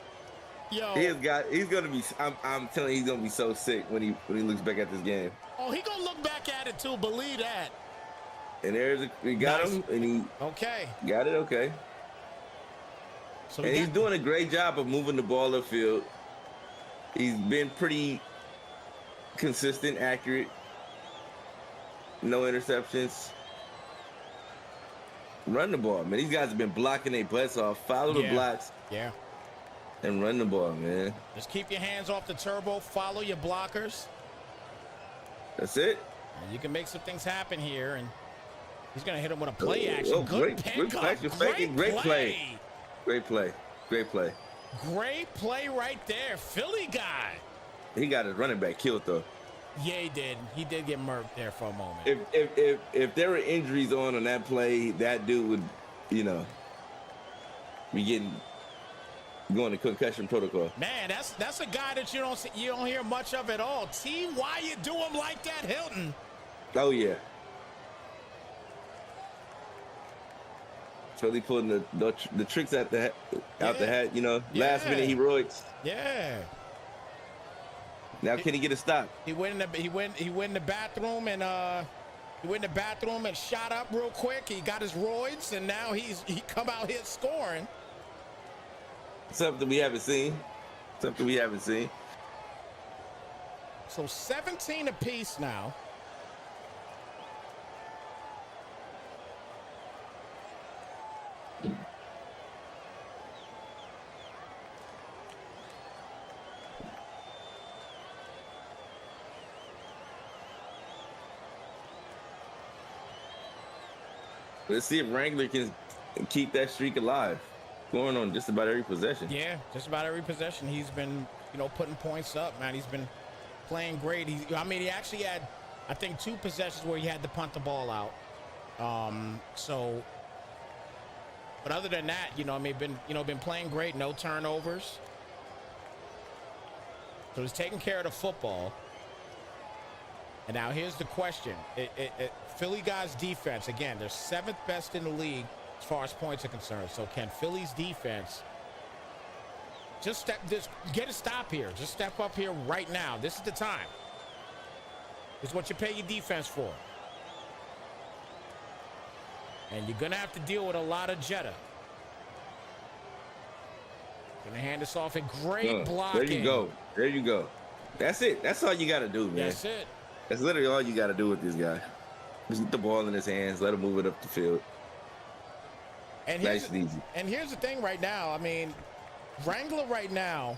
Yo. He's gonna be. I'm telling you, he's gonna be so sick when he looks back at this game. Oh, he gonna look back at it too. Believe that. And we got him, and he got it. Okay. So he's doing a great job of moving the ball upfield. He's been pretty consistent, accurate. No interceptions. Run the ball, man. These guys have been blocking their butts off. Follow the blocks. Yeah. And run the ball, man. Just keep your hands off the turbo. Follow your blockers. That's it. And you can make some things happen here. And he's going to hit him with a play action. Oh, Good pickup. Great play. Great play. Great play. Great play right there. Philly guy. He got his running back killed, though. Yeah, he did. He did get murked there for a moment. If there were injuries on that play, that dude would, be going to concussion protocol. Man, that's a guy that you don't hear much of at all. T, why you do him like that, Hilton? Oh yeah. Philly pulling the tricks out the hat, last minute heroics. Yeah. Now can he get a stop? He went in the bathroom and shot up real quick. He got his roids, and now he come out here scoring. Something we haven't seen. So 17 apiece now. Let's see if Wrangler can keep that streak alive. Going on just about every possession. Yeah, just about every possession. He's been, putting points up, man. He's been playing great. He actually had, I think, 2 possessions where he had to punt the ball out. But other than that, been playing great. No turnovers. So he's taking care of the football. And now here's the question. Philly guys' defense, again, they're 7th best in the league as far as points are concerned. So can Philly's defense just get a stop here? Just step up here right now. This is the time. This is what you pay your defense for. And you're going to have to deal with a lot of Jetta. Gonna hand this off and great blocking. There you go. There you go. That's it. That's all you got to do, man. That's it. That's literally all you got to do with this guy. Just get the ball in his hands, let him move it up the field. And nice and easy. And here's the thing right now. I mean, Wrangler right now,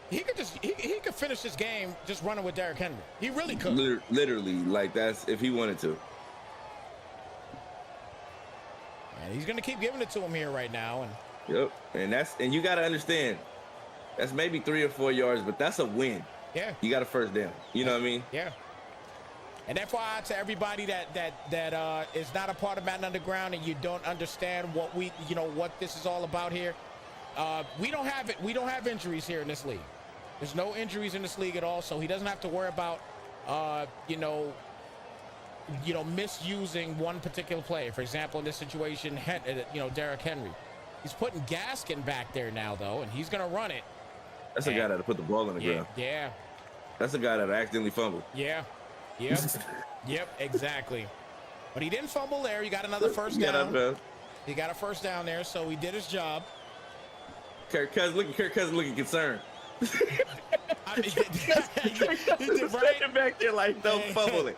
he could finish this game just running with Derrick Henry. He really could. Literally, like that's if he wanted to. And he's gonna keep giving it to him here right now. And yep. And you got to understand, that's maybe 3 or 4 yards, but that's a win. Yeah. You got a first down. You know what I mean? Yeah. And FYI to everybody that is not a part of Madden Underground and you don't understand what what this is all about here. We don't have injuries here in this league. There's no injuries in this league at all, so he doesn't have to worry about misusing one particular player. For example, in this situation, Derrick Henry. He's putting Gaskin back there now though, and he's gonna run it. That's a guy that'll put the ball on the ground. Yeah. That's a guy that accidentally fumbled. Yeah. Yep. Yep, exactly. But he didn't fumble there. He got another first down. He got a first down there, so he did his job. Kirk Cousins looking concerned. He did right back there like don't fumble it.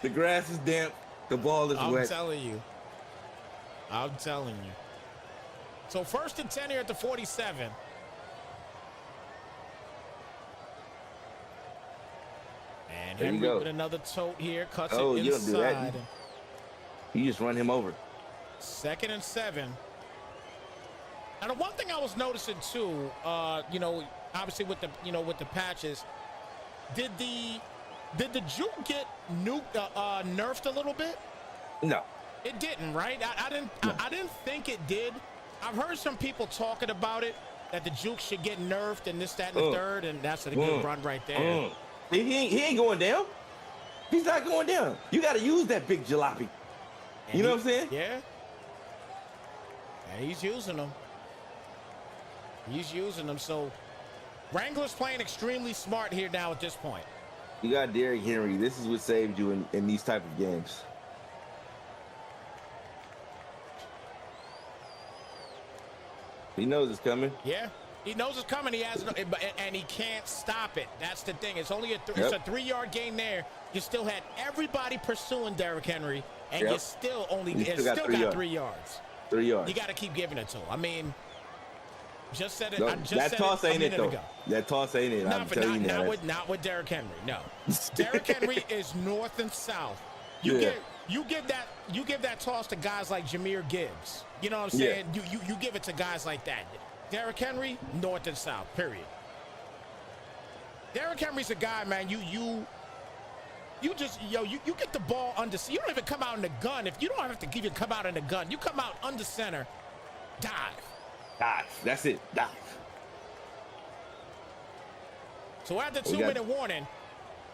The grass is damp. The ball is wet. I'm telling you. So 1st and 10 here at the 47. And Henry with another tote here, cuts it inside. You don't do that. You just run him over. 2nd and 7. Now the one thing I was noticing too, obviously with the patches, did the juke get nerfed a little bit? No. It didn't, right? I didn't think it did. I've heard some people talking about it, that the juke should get nerfed and this, that, and the third, and that's a good run right there. He ain't going down. He's not going down. You got to use that big jalopy. You know what I'm saying? Yeah. And he's using them. So Wrangler's playing extremely smart here now at this point. You got Derrick Henry. This is what saved you in these type of games. He knows it's coming. Yeah. He knows it's coming. He has and he can't stop it. That's the thing. It's only it's a 3-yard gain there. You still had everybody pursuing Derrick Henry, and you still got 3 yards. 3 yards. You got to keep giving it to him. I mean, just said it. That toss ain't it though. That toss ain't it. Not with Derrick Henry. No. Derrick Henry is north and south. You give that toss to guys like Jahmyr Gibbs. You know what I'm saying? You give it to guys like that. Derrick Henry, north and south, period. Derrick Henry's a guy, man, you get the ball under, you don't even come out in the gun. If you don't have to even come out in the gun, you come out under center, dive. That's it, dive. So after 2-minute warning,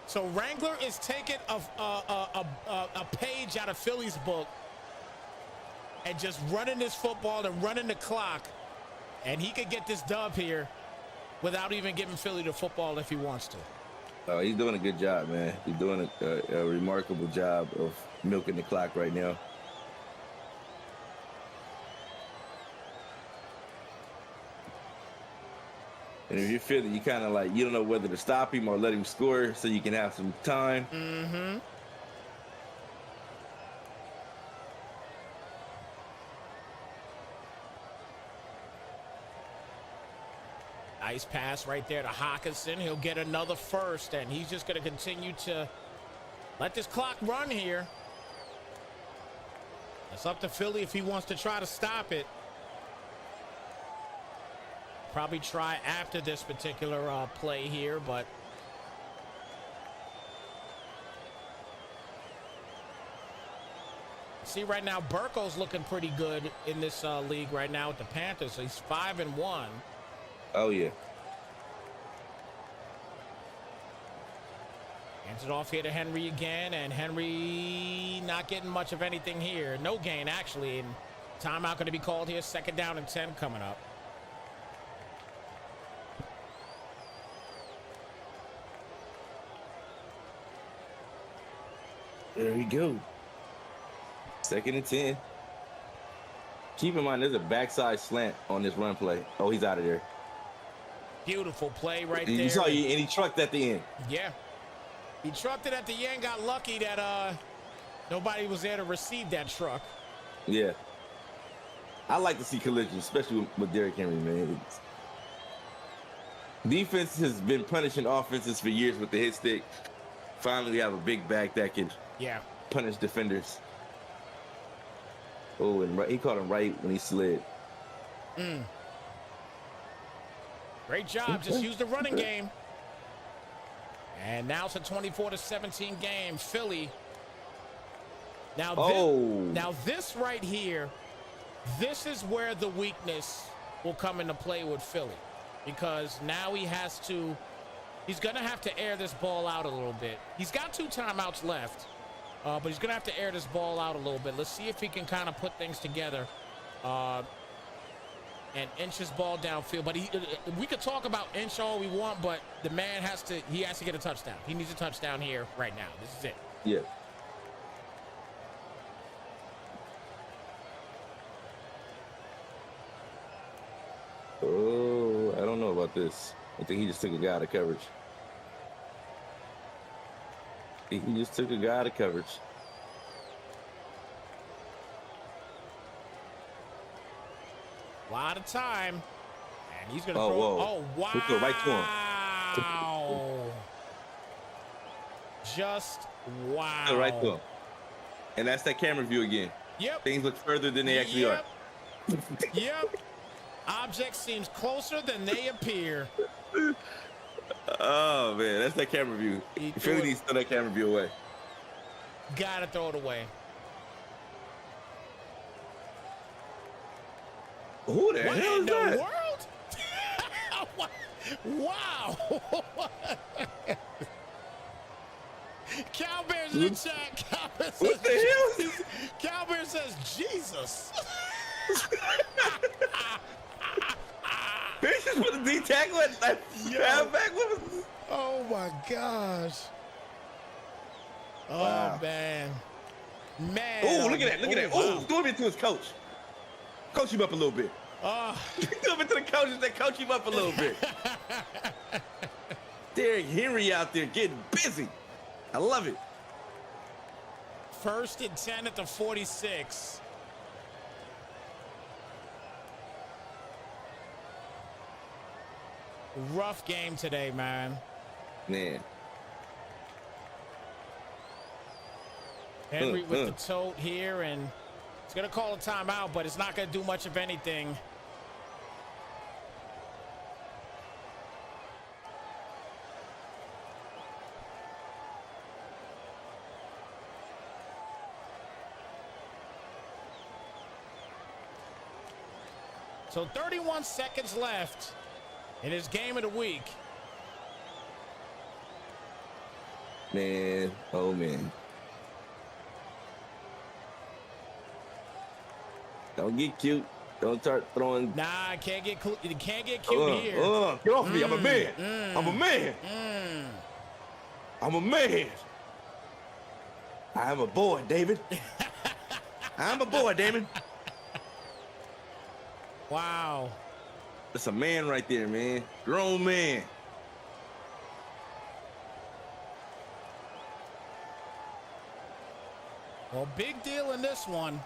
so Wrangler is taking a page out of Philly's book and just running this football and running the clock. And he could get this dub here without even giving Philly the football if he wants to. Oh, he's doing a good job, man. He's doing a remarkable job of milking the clock right now. And if you feel that you kind of like, you don't know whether to stop him or let him score so you can have some time. Mm-hmm. Nice pass right there to Hawkinson. He'll get another first, and he's just going to continue to let this clock run here. It's up to Philly if he wants to try to stop it. Probably try after this particular play here, but see right now, Burkow's looking pretty good in this league right now with the Panthers. So he's 5-1. Oh, yeah. Hands it off here to Henry again, and Henry not getting much of anything here. No gain, actually, and timeout going to be called here. 2nd down and 10 coming up. There we go. 2nd and 10. Keep in mind, there's a backside slant on this run play. Oh, he's out of there. Beautiful play right there. You saw, and he trucked at the end. Yeah. He trucked it at the end, got lucky that nobody was there to receive that truck. Yeah. I like to see collisions, especially with Derrick Henry, man. Defense has been punishing offenses for years with the hit stick. Finally, we have a big back that can punish defenders. Oh, and he caught him right when he slid. Great job. Just use the running game. And now it's a 24-17 game. Philly. Now, now this right here, this is where the weakness will come into play with Philly. Because now he's going to have to air this ball out a little bit. He's got 2 timeouts left, but he's going to have to air this ball out a little bit. Let's see if he can kind of put things together and inch his ball downfield. But we could talk about inch all we want, but the man has to get a touchdown. He needs a touchdown here right now. This is it. Yeah. Oh, I don't know about this. I think he just took a guy out of coverage. He just took a guy out of coverage. A lot of time. And he's going to throw. Whoa. Oh, wow. He threw right to him. Just wow. Threw right to him. And that's that camera view again. Yep. Things look further than they actually are. Yep. Object seems closer than they appear. Oh, man. That's that camera view. Philly needs to throw that camera view away. Gotta throw it away. Who the hell is that? What in the world? Wow. Cal Bears in the chat. What the hell? Cal Bears says Jesus. He just put a D tackle at back. Oh my gosh. Oh wow. man. Oh, look at that. Oh, wow. Throw it to his coach. Coach him up a little bit. Throw it to the coach and say, coach him up a little bit. Derrick Henry out there getting busy. I love it. 1st and 10 at the 46. Rough game today, man. Henry with the tote here, and he's going to call a timeout, but it's not going to do much of anything. So 31 seconds left in his game of the week. Man, oh man. Don't get cute. Don't start throwing. Nah, can't get cute here. Get off me. I'm a man. I'm a man. I'm a man. I'm a boy, David. I'm a boy, Damon. Wow. That's a man right there, man. Grown man. Well, big deal in this one.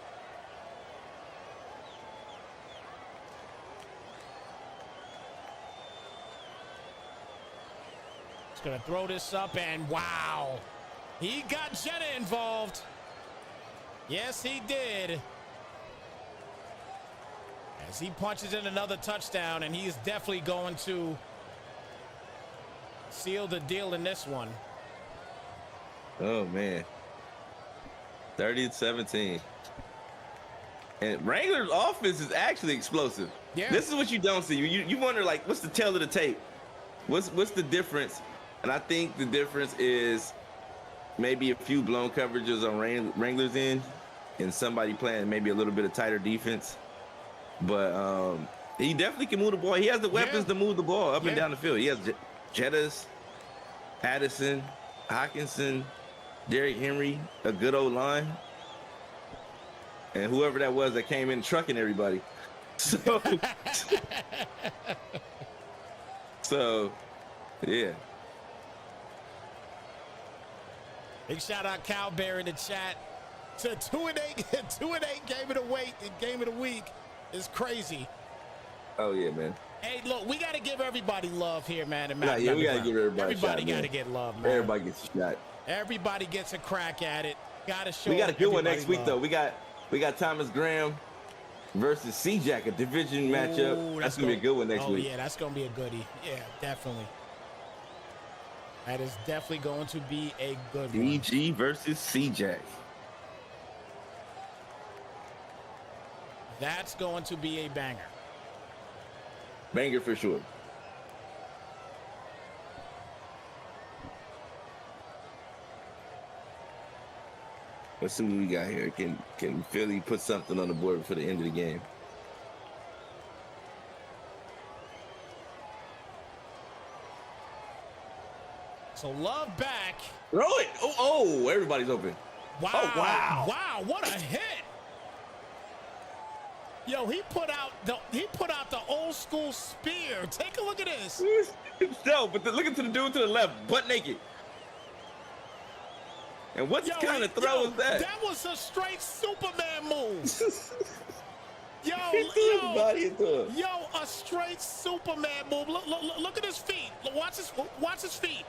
He's going to throw this up, and wow. He got Jenna involved. Yes, he did. As he punches in another touchdown, and he is definitely going to seal the deal in this one. Oh, man. 30-17. And Wrangler's offense is actually explosive. Yeah. This is what you don't see. You wonder, like, what's the tail of the tape? What's the difference? And I think the difference is maybe a few blown coverages on Wrangler's end and somebody playing maybe a little bit of tighter defense. But he definitely can move the ball. He has the weapons to move the ball up and down the field. He has Jettas, Addison, Hockenson, Derrick Henry, a good old line. and whoever that was that came in trucking everybody. So, so yeah. Big shout out Cal Bear in the chat. To 2-8, 2-8 game of the week is crazy. Oh yeah, man. Hey, look, we got to give everybody love here, man. We got to give everybody. Everybody got to get love, man. Everybody gets a shot. Everybody gets a crack at it. Got to show. We got a good one next week, love. though. We got Thomas Graham versus C-Jack, a division matchup. That's gonna be a good one next week. Oh yeah, that's gonna be a goodie. Yeah, definitely. That is definitely going to be a good one. DG versus C-Jack. That's going to be a banger. Banger for sure. Let's see what we got here. Can Philly put something on the board for the end of the game? So Love back. Throw it. Oh, everybody's open. Wow. Oh, wow. Wow, what a hit. Yo, he put out the old school spear. Take a look at this. No, but look at the dude to the left, butt naked. And what kind of throw is that? That was a straight Superman move. Yo, a straight Superman move. Look at his feet. Watch his feet.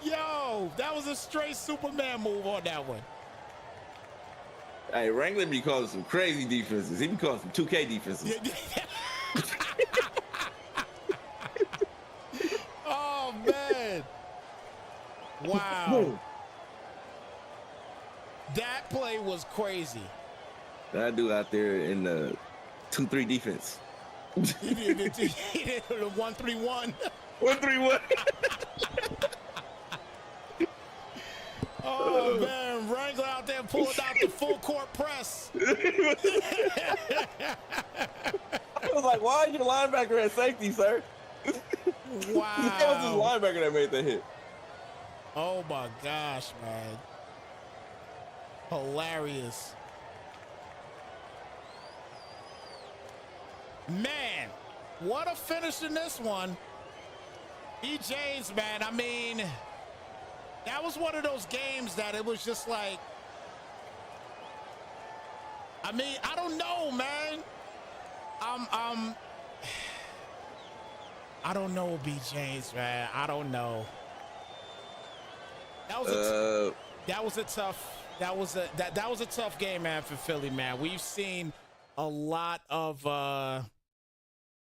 Yo, that was a straight Superman move on that one. Hey, Wrangler be calling some crazy defenses. He be calling some 2K defenses. Oh, man. Wow. That play was crazy. That dude out there in the 2-3 defense. He did the 1-3-1. 1-3-1. Oh, man. Wrangler out there pulling out the full court press. I was like, why is your linebacker at safety, sir? Wow. That was his linebacker that made that hit. Oh, my gosh, man. Hilarious. Man, what a finish in this one. E. James, man, I mean, that was one of those games that it was just like, I mean, I don't know, man. I don't know, B. James, man. I don't know. That was a tough game, man, for Philly, man. We've seen a lot of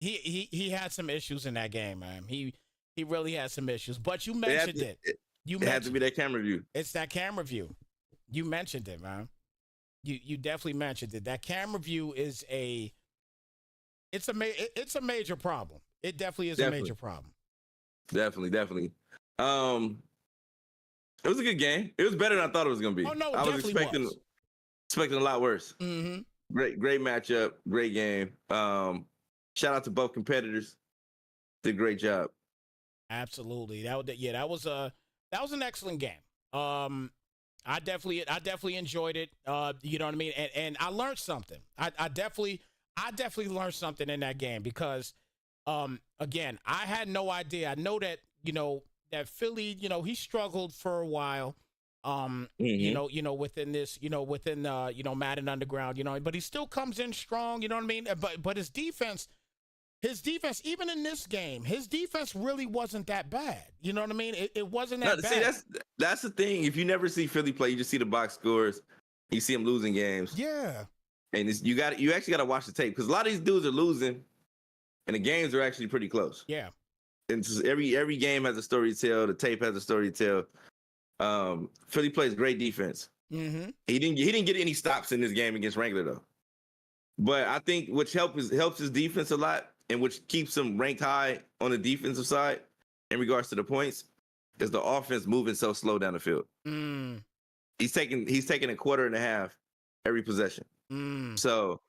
he had some issues in that game, man. He really had some issues. But you mentioned it. It had to be that camera view. It's that camera view. You mentioned it, man. You definitely mentioned it. That camera view is it's a major problem. It definitely is a major problem. Definitely. It was a good game. It was better than I thought it was going to be. Oh, no, I was expecting a lot worse. Mm-hmm. Great matchup. Great game. Shout out to both competitors. Did a great job. Absolutely. That was an excellent game. I definitely enjoyed it. You know what I mean? And I learned something. I definitely learned something in that game because, again, I had no idea. I know that, that Philly, he struggled for a while, within this, within Madden Underground, but he still comes in strong, you know what I mean? But his defense, even in this game, his defense really wasn't that bad. You know what I mean? It wasn't that bad. See, that's the thing. If you never see Philly play, you just see the box scores. You see them losing games. Yeah. And you actually got to watch the tape because a lot of these dudes are losing, and the games are actually pretty close. Yeah. And just every game has a story to tell. The tape has a story to tell. Philly plays great defense. Mm-hmm. He didn't get any stops in this game against Wrangler though. But I think which helps his defense a lot, and which keeps him ranked high on the defensive side in regards to the points, is the offense moving so slow down the field. Mm. He's taking a quarter and a half every possession. Mm. So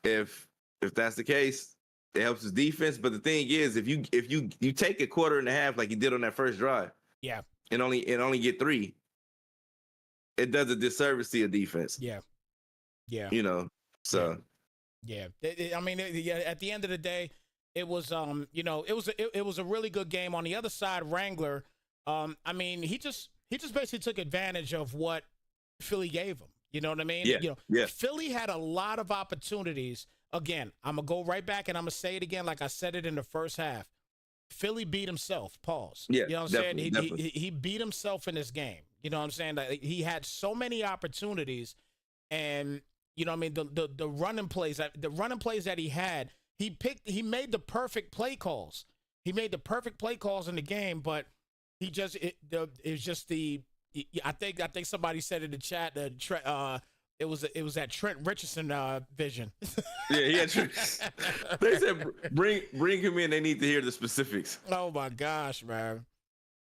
if that's the case, it helps his defense. But the thing is, if you take a quarter and a half like you did on that first drive, yeah, and only get 3, it does a disservice to your defense. Yeah. Yeah. You know, so Yeah. I mean, at the end of the day, it was it was a really good game. On the other side, Wrangler, I mean, he just basically took advantage of what Philly gave him. You know what I mean? Yeah. Philly had a lot of opportunities. Again, I'm gonna go right back and I'm gonna say it again, like I said it in the first half. Philly beat himself. Pause. Yeah, You know what I'm saying? He beat himself in this game. You know what I'm saying? Like, he had so many opportunities, and you know what I mean, the running plays that he had, he made the perfect play calls. He made the perfect play calls in the game, but it was just I think somebody said in the chat that it was that Trent Richardson vision. Yeah. They said bring him in. They need to hear the specifics. Oh my gosh, man.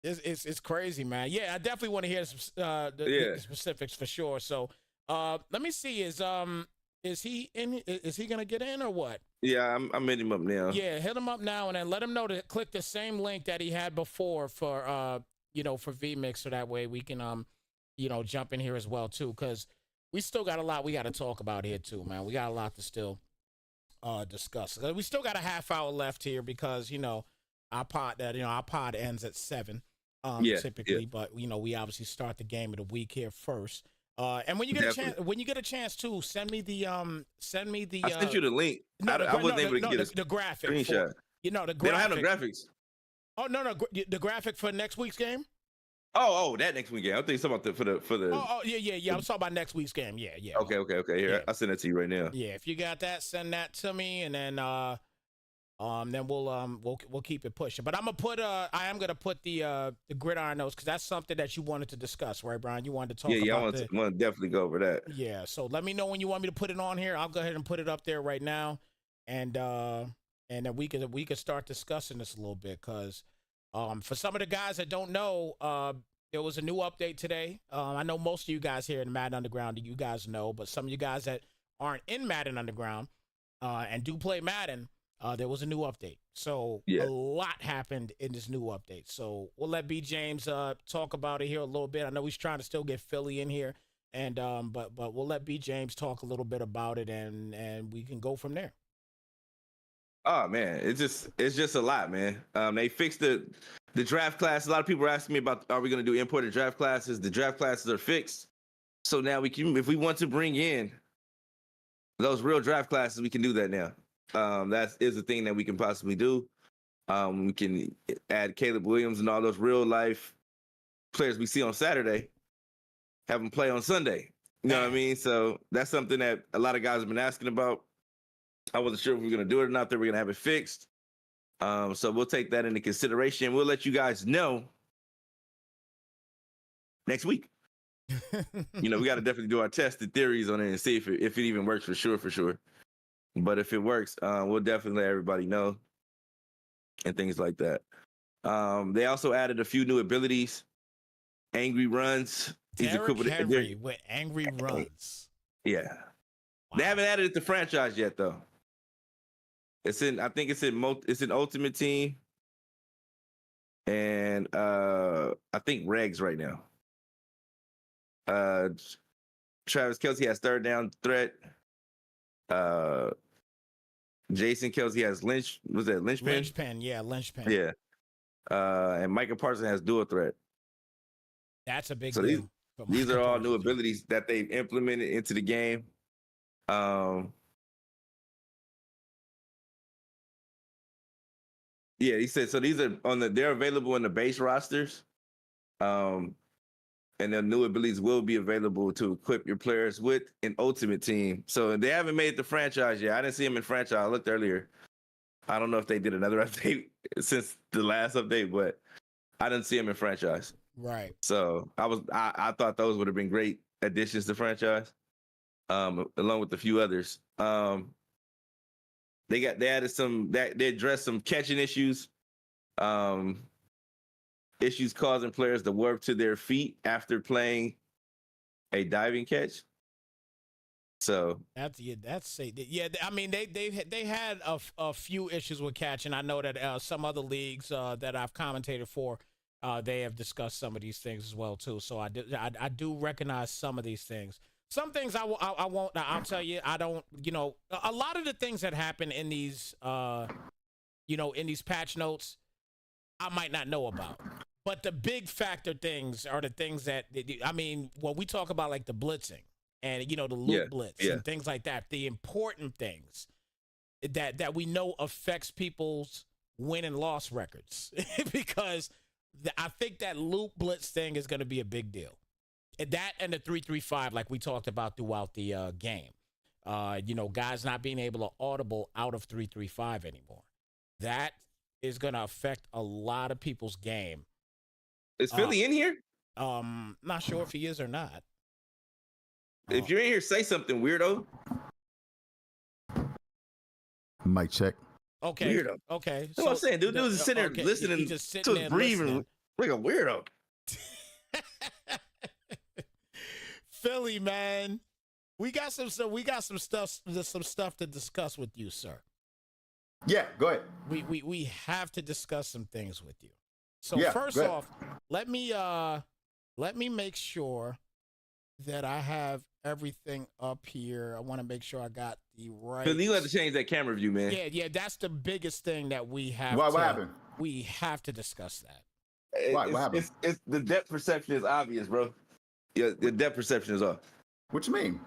It's crazy, man. Yeah, I definitely want to hear the specifics for sure. So, let me see. Is he in? Is he gonna get in or what? Yeah, I'm hitting him up now. Yeah, hit him up now and then let him know to click the same link that he had before for for VMix, so that way we can jump in here as well too, because we still got a lot we got to talk about here too, man. We got a lot to still discuss. We still got a half hour left here because our pod ends at 7 typically, but we obviously start the game of the week here first. And when you get a chance too, send me the I sent you the link. I wasn't able to get the graphic screenshot. The graphic. They don't have no graphics. Oh no, the graphic for next week's game. Oh, that next week game. I think something about for the. Oh yeah. I'm talking about next week's game. Yeah. Okay. Here, yeah. I'll send it to you right now. Yeah, if you got that, send that to me, and then we'll keep it pushing. But I am gonna put the gridiron notes, because that's something that you wanted to discuss, right, Brian? You wanted to talk about. Yeah, I want to definitely go over that. Yeah, so let me know when you want me to put it on here. I'll go ahead and put it up there right now, and then we could start discussing this a little bit, because for some of the guys that don't know, there was a new update today. I know most of you guys here in Madden Underground, you guys know, but some of you guys that aren't in Madden Underground and do play Madden, there was a new update. So a lot happened in this new update. So we'll let B. James talk about it here a little bit. I know he's trying to still get Philly in here, and but we'll let B. James talk a little bit about it, and we can go from there. Oh man, it's just a lot, man. They fixed the draft class. A lot of people are asking me about, are we going to do imported draft classes? The draft classes are fixed, so now we can, if we want to bring in those real draft classes, we can do that now. That is a thing that we can possibly do. We can add Caleb Williams and all those real life players we see on Saturday, have them play on Sunday. You know what I mean? So that's something that a lot of guys have been asking about. I wasn't sure if we were going to do it or not, that we're going to have it fixed. So we'll take that into consideration. We'll let you guys know next week. We got to definitely do our tested theories on it and see if it even works for sure. But if it works, we'll definitely let everybody know and things like that. They also added a few new abilities. Angry runs. Derrick Henry with angry runs. Yeah. Wow. They haven't added it to franchise yet, though. I think it's in Ultimate Team, and I think Regs right now. Travis Kelce has third down threat. Jason Kelce has linchpin? Linchpin, yeah, linchpin. Yeah. And Micah Parsons has dual threat. That's a big so deal. These are all new abilities that they've implemented into the game. Yeah, he said so. These are they're available in the base rosters, and the new abilities will be available to equip your players with an Ultimate Team. So they haven't made the franchise yet. I didn't see them in franchise. I looked earlier. I don't know if they did another update since the last update, but I didn't see them in franchise. Right. So I thought those would have been great additions to franchise, along with a few others. They added they addressed some catching issues, issues causing players to warp to their feet after playing a diving catch. So that's yeah. I mean, they had a few issues with catching. I know that some other leagues that I've commentated for, they have discussed some of these things as well too. So I do recognize some of these things. Some things I won't. I'll tell you. I don't. A lot of the things that happen in these in these patch notes, I might not know about. But the big factor things are the things that, I mean, when we talk about like the blitzing and, the loop blitz and things like that, the important things that we know affects people's win and loss records because I think that loop blitz thing is going to be a big deal. And that and the 3-3-5, like we talked about throughout the game, guys not being able to audible out of 3-3-5 anymore. That is going to affect a lot of people's game. Is Philly in here? Not sure if he is or not. If you're in here, say something, weirdo. Mic check. Okay. Weirdo. Okay. That's what I'm saying. Dude is sitting there listening to us breathing like a weirdo. Philly, man. We got some stuff to discuss with you, sir. Yeah, go ahead. We have to discuss some things with you. So first off, let me make sure that I have everything up here. I want to make sure I got the right. Philly, you have to change that camera view, man. Yeah, that's the biggest thing that we have. What happened? We have to discuss that. What happened? It's the depth perception is obvious, bro. Yeah, the depth perception is off. What you mean?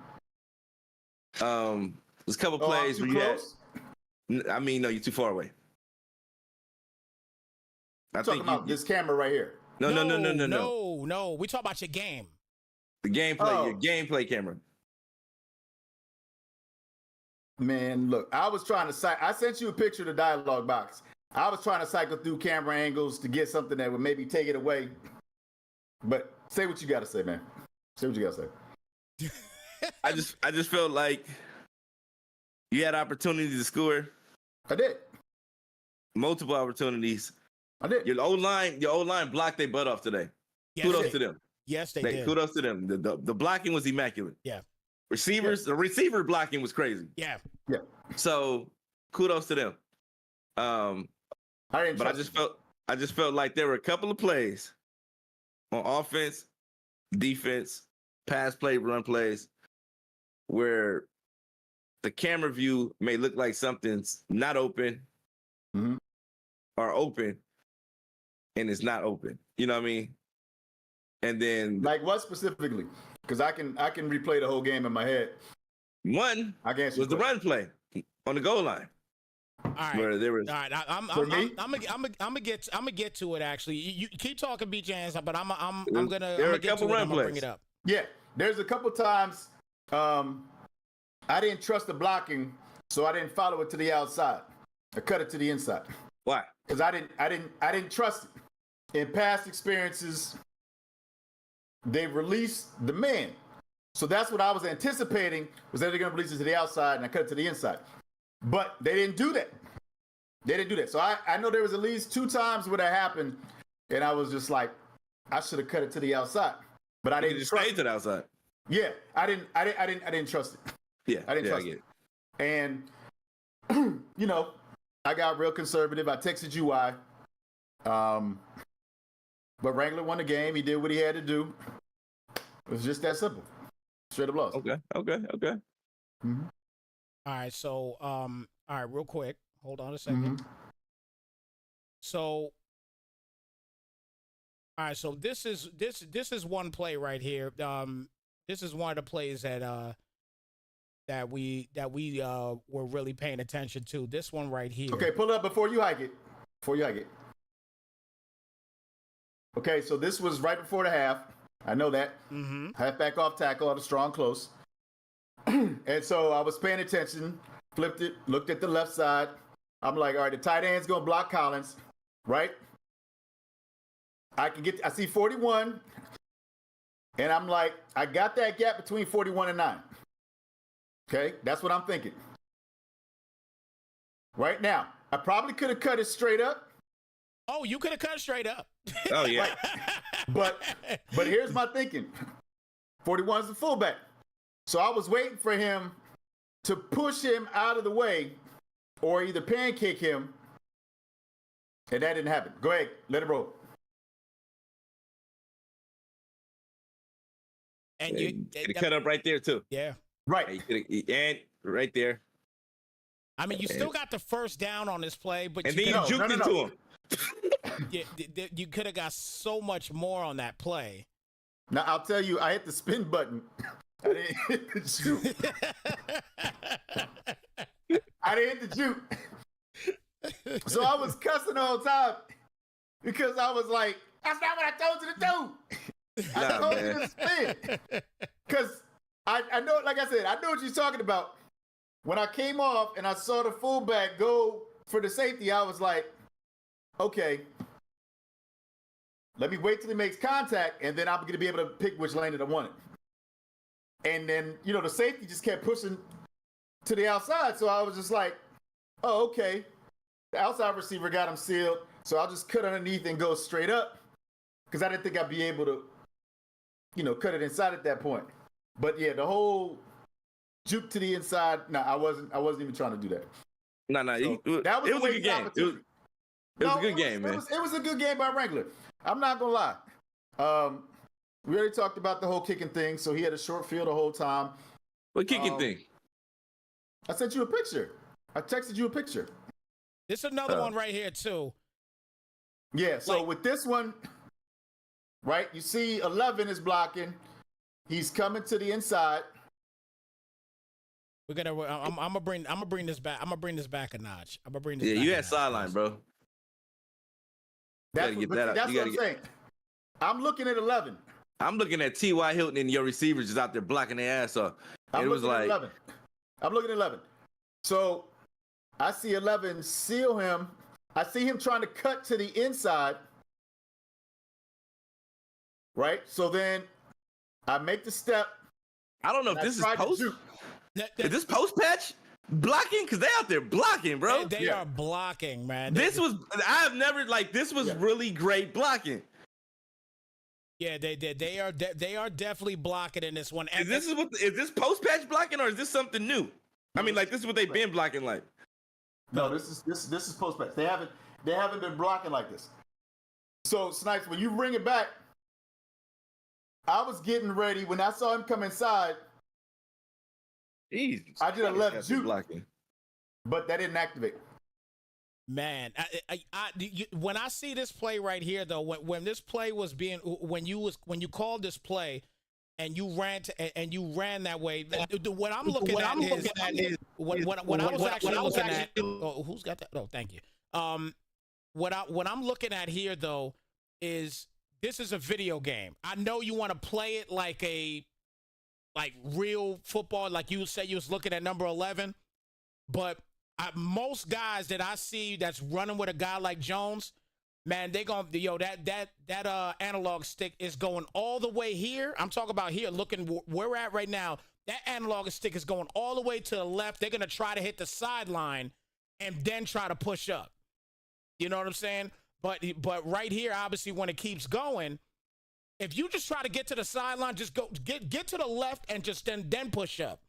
There's a couple plays where you had. I mean, no, you're too far away. I'm talking about this camera right here. No. We talk about your game. The gameplay, your gameplay camera. Man, look, I was trying to I sent you a picture of the dialogue box. I was trying to cycle through camera angles to get something that would maybe take it away. But say what you got to say, man. Say what you got to say. I just felt like you had opportunity to score. I did. Multiple opportunities. I did. Your O-line blocked their butt off today. Yes, kudos to them. Yes, they did. Kudos to them. The blocking was immaculate. Yeah. The receiver blocking was crazy. Yeah. Yeah. So kudos to them. I just felt like there were a couple of plays on offense, defense, pass play, run plays, where the camera view may look like something's not open or open and it's not open. You know what I mean? And then like what specifically? Because I can replay the whole game in my head. One was the run play on the goal line. All right. Where there was, all right. I'm gonna get to it. Actually, you keep talking, beat your hands up, but I'm gonna get to it. I'm gonna bring it up. Yeah, there's a couple times I didn't trust the blocking, so I didn't follow it to the outside. I cut it to the inside. Why? Because I didn't trust it. In past experiences, they released the man. So that's what I was anticipating, was that they're going to release it to the outside, and I cut it to the inside. But they didn't do that. So I know there was at least 2 times where that happened, and I was just like, I should have cut it to the outside. But I didn't just stay to the outside. Yeah, I didn't trust it. Yeah, I didn't trust it. And I got real conservative. I texted you why. But Wrangler won the game. He did what he had to do. It was just that simple. Straight up loss. Okay. Mm-hmm. All right. So, all right, real quick. Hold on a second. Mm-hmm. So, all right. So this is one play right here. This is one of the plays that we were really paying attention to. This one right here. Okay, pull it up before you hike it. Okay, so this was right before the half. I know that. Mm-hmm. Halfback off tackle on a strong close. And so I was paying attention, flipped it, looked at the left side. I'm like, all right, the tight end's going to block Collins, right? I see 41. And I'm like, I got that gap between 41 and 9. Okay, that's what I'm thinking. Right now, I probably could have cut it straight up. Oh, you could have cut it straight up. Oh, yeah. But here's my thinking. 41 is the fullback. So I was waiting for him to push him out of the way or either pancake him, and that didn't happen. Go ahead, let it roll. And you could cut up right there too. Yeah. Right. And right there. I mean, you still got the first down on this play, but and then you juked into him. Yeah, you could have got so much more on that play. Now I'll tell you, I hit the spin button. I didn't hit the juke. I didn't hit the juke. So I was cussing the whole time because I was like, "That's not what I told you to do. I told you to spin." Because I know, like I said, I know what you're talking about. When I came off and I saw the fullback go for the safety, I was like, okay, let me wait till he makes contact, and then I'm going to be able to pick which lane that I wanted. And then, the safety just kept pushing to the outside. So I was just like, oh, okay. The outside receiver got him sealed. So I'll just cut underneath and go straight up because I didn't think I'd be able to, cut it inside at that point. But yeah, the whole juke to the inside, no, I wasn't even trying to do that. No, So it was a good game. It was a good game, man. It was a good game by Wrangler. I'm not going to lie. We already talked about the whole kicking thing, so he had a short field the whole time. What kicking thing? I sent you a picture. I texted you a picture. There's another one right here, too. Yeah, so with this one, right, you see 11 is blocking. He's coming to the inside. I'm gonna bring this back. I'm gonna bring this back a notch. I'm gonna bring this. Yeah, back you had sideline, bro. That's what I'm saying. I'm looking at 11. I'm looking at T.Y. Hilton and your receivers just out there blocking their ass off. And it was like 11. I'm looking at 11. So I see 11 seal him. I see him trying to cut to the inside. Right? So then I make the step. I don't know if this is post. Is this post patch blocking? Because they out there blocking, bro. They are blocking, man. This was really great blocking. Yeah, they are definitely blocking in this one. Is this post patch blocking or is this something new? I mean, like this is what they've been blocking like. No, this is post patch. They haven't been blocking like this. So Snipes, when you bring it back, I was getting ready when I saw him come inside. Jeez, I did a left juke, but that didn't activate. Man, when I see this play right here, though, when this play was when you called this play, and you ran that way, what I'm looking at is what I was actually looking at. Oh, who's got that? Oh, thank you. What I'm looking at here though is this is a video game. I know you want to play it like real football, like you said you was looking at number 11, but most guys that I see that's running with a guy like Jones, man, they gonna that analog stick is going all the way here. I'm talking about here, looking where we're at right now. That analog stick is going all the way to the left. They're gonna try to hit the sideline and then try to push up. You know what I'm saying? But right here, obviously, when it keeps going, if you just try to get to the sideline, just go get to the left and just then push up.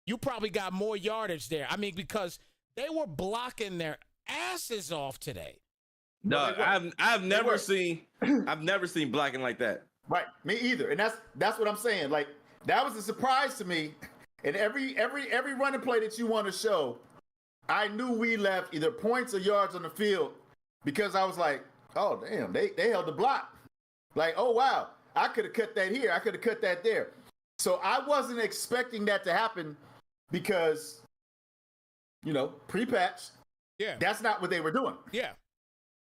You probably got more yardage there. I mean, because they were blocking their asses off today. No, I've never seen blocking like that. Right, me either. And that's what I'm saying. Like that was a surprise to me. And every running play that you want to show, I knew we left either points or yards on the field because I was like, oh damn, they held the block. Like, oh wow, I could have cut that here, I could have cut that there. So I wasn't expecting that to happen because, pre-patch. Yeah, that's not what they were doing. Yeah.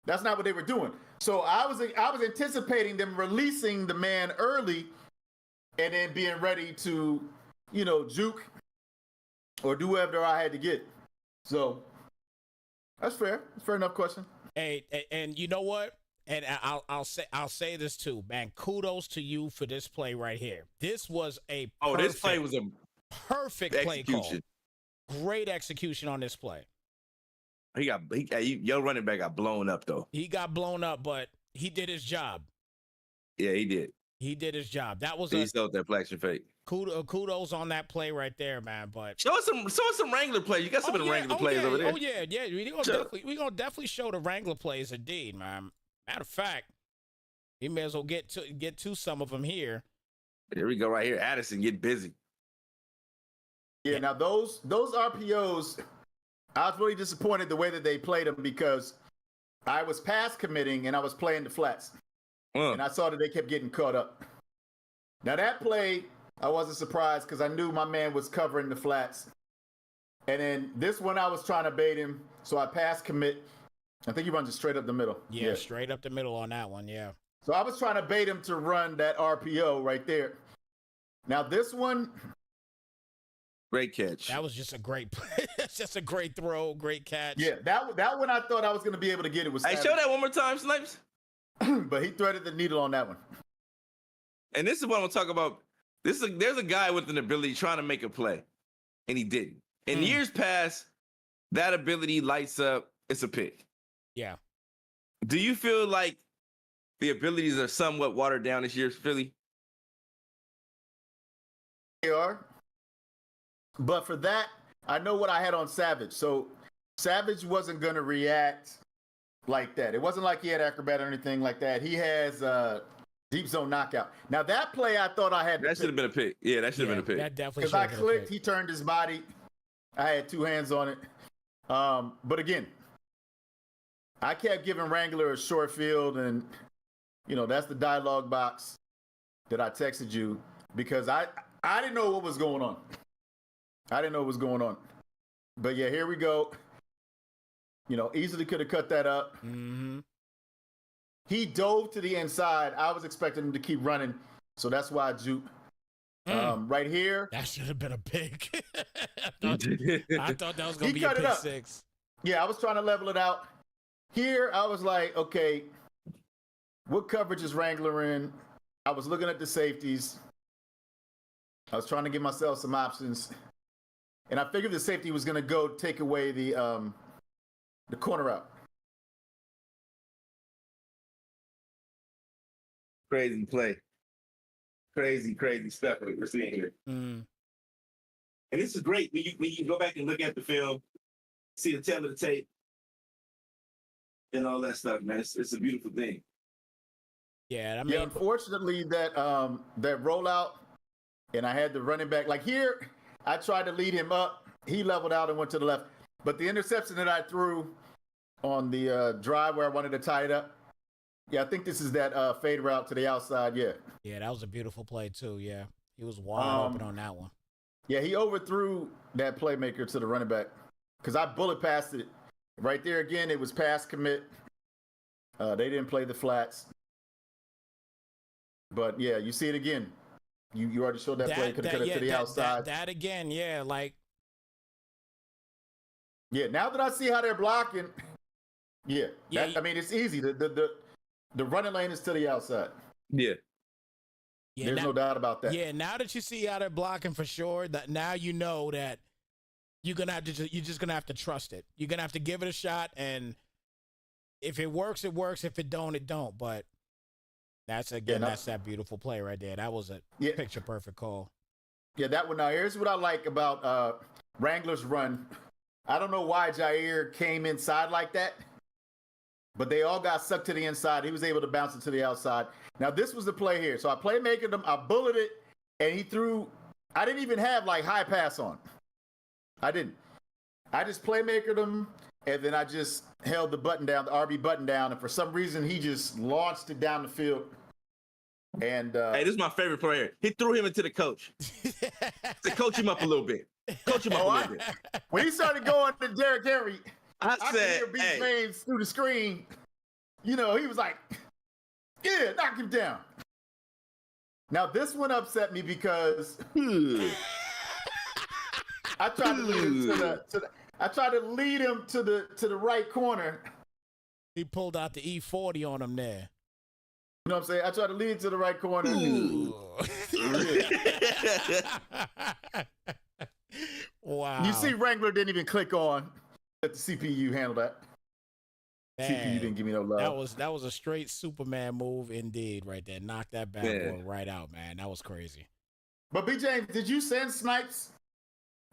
That's not what they were doing. So I was anticipating them releasing the man early and then being ready to, juke or do whatever I had to get. So that's fair. It's a fair enough question. Hey, and you know what? And I'll say this too, man. Kudos to you for this play right here. This was this play was a perfect play call. Great execution on this play. Your running back got blown up though. He got blown up, but he did his job. Yeah, he did. He did his job. That was he sold that flexion fake. Kudos on that play right there, man. But show us some Wrangler plays. You got some of the Wrangler plays over there. Oh yeah. We gonna definitely show the Wrangler plays indeed, man. Matter of fact, we may as well get to some of them here. Here we go right here. Addison, get busy. Yeah, now those RPOs, I was really disappointed the way that they played them because I was pass committing and I was playing the flats. And I saw that they kept getting caught up. Now that play, I wasn't surprised because I knew my man was covering the flats. And then this one I was trying to bait him, so I pass commit. I think he runs it straight up the middle. Yeah, straight up the middle on that one, yeah. So I was trying to bait him to run that RPO right there. Now this one, great catch. That was just a great play. It's just a great throw, great catch. yeah, that one I thought I was going to be able to get. It was. Hey, show that one more time, Snipes. But he threaded the needle on that one. And this is what I'm gonna talk about. There's a guy with an ability trying to make a play, and he didn't. In years past, that ability lights up. It's a pick. Yeah. Do you feel like the abilities are somewhat watered down this year, Philly? They are. But for that, I know what I had on Savage. So Savage wasn't going to react like that. It wasn't like he had acrobat or anything like that. He has deep zone knockout. Now that play, I thought I had. That should have been a pick. Yeah, that should have been a pick. That definitely. Because I clicked, he turned his body. I had two hands on it. But again, I kept giving Wrangler a short field, and that's the dialogue box that I texted you because I didn't know what was going on. But yeah, here we go. Easily could have cut that up. Mm-hmm. He dove to the inside. I was expecting him to keep running, so that's why I juked. Right here. That should have been a pick. I thought that was going to be a pick six. Yeah, I was trying to level it out. Here, I was like, okay, what coverage is Wrangler in? I was looking at the safeties. I was trying to give myself some options. And I figured the safety was going to go take away the corner out. Crazy play. Crazy stuff that we're seeing here. Mm. And this is great when you go back and look at the film, see the tail of the tape, and all that stuff, man. It's a beautiful thing. Yeah, I mean, unfortunately, that rollout, and I had the running back. Like here, I tried to lead him up. He leveled out and went to the left. But the interception that I threw on the drive where I wanted to tie it up, yeah, I think this is that fade route to the outside, yeah. Yeah, that was a beautiful play, too, yeah. He was wide open on that one. Yeah, he overthrew that playmaker to the running back because I bullet passed it. Right there again, it was pass commit. They didn't play the flats. But, yeah, you see it again. You already showed that play. Could have cut it to the outside. That again, yeah, like. Yeah, now that I see how they're blocking, I mean, it's easy. The running lane is to the outside. Yeah. There's no doubt about that. Yeah, now that you see how they're blocking for sure, that now you know that you're just gonna have to trust it. You're gonna have to give it a shot, and if it works, it works. If it don't, it don't. But that's that beautiful play right there. That was a picture perfect call. Yeah, that one. Now here's what I like about Wrangler's run. I don't know why Jair came inside like that, but they all got sucked to the inside. He was able to bounce it to the outside. Now, this was the play here. So I playmakered him. I bulleted, and he threw. I didn't even have, high pass on. I didn't. I just playmakered him, and then I just held the button down, the RB button down, and for some reason, he just launched it down the field. And hey, this is my favorite player. He threw him into the coach. To coach him up a little bit. Coach him up a little bit. When he started going to Derrick Henry, I said, could hear B. James through the screen. He was like, yeah, knock him down. Now, this one upset me because I tried to lead him to the right corner. He pulled out the E40 on him there. You know what I'm saying? I tried to lead to the right corner. Wow. You see, Wrangler didn't even click on. Let the CPU handle that. Man, CPU didn't give me no love. That was a straight Superman move indeed right there. Knock that bad boy right out, man. That was crazy. But B. James, did you send Snipes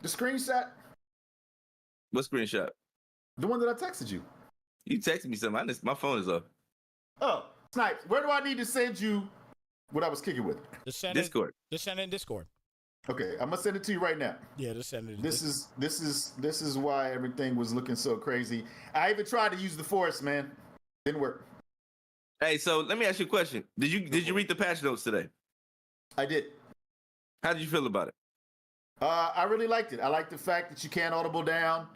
the screenshot? What screenshot? The one that I texted you. You texted me something. My phone is off. Oh, Snipes, where do I need to send you what I was kicking with? Just send Discord. Just send it in Discord. Okay, I'm gonna send it to you right now. Yeah, just send it. In This is why everything was looking so crazy. I even tried to use the force, man. Didn't work. Hey, so let me ask you a question. Did you read the patch notes today? I did. How did you feel about it? I really liked it. I like the fact that you can't audible down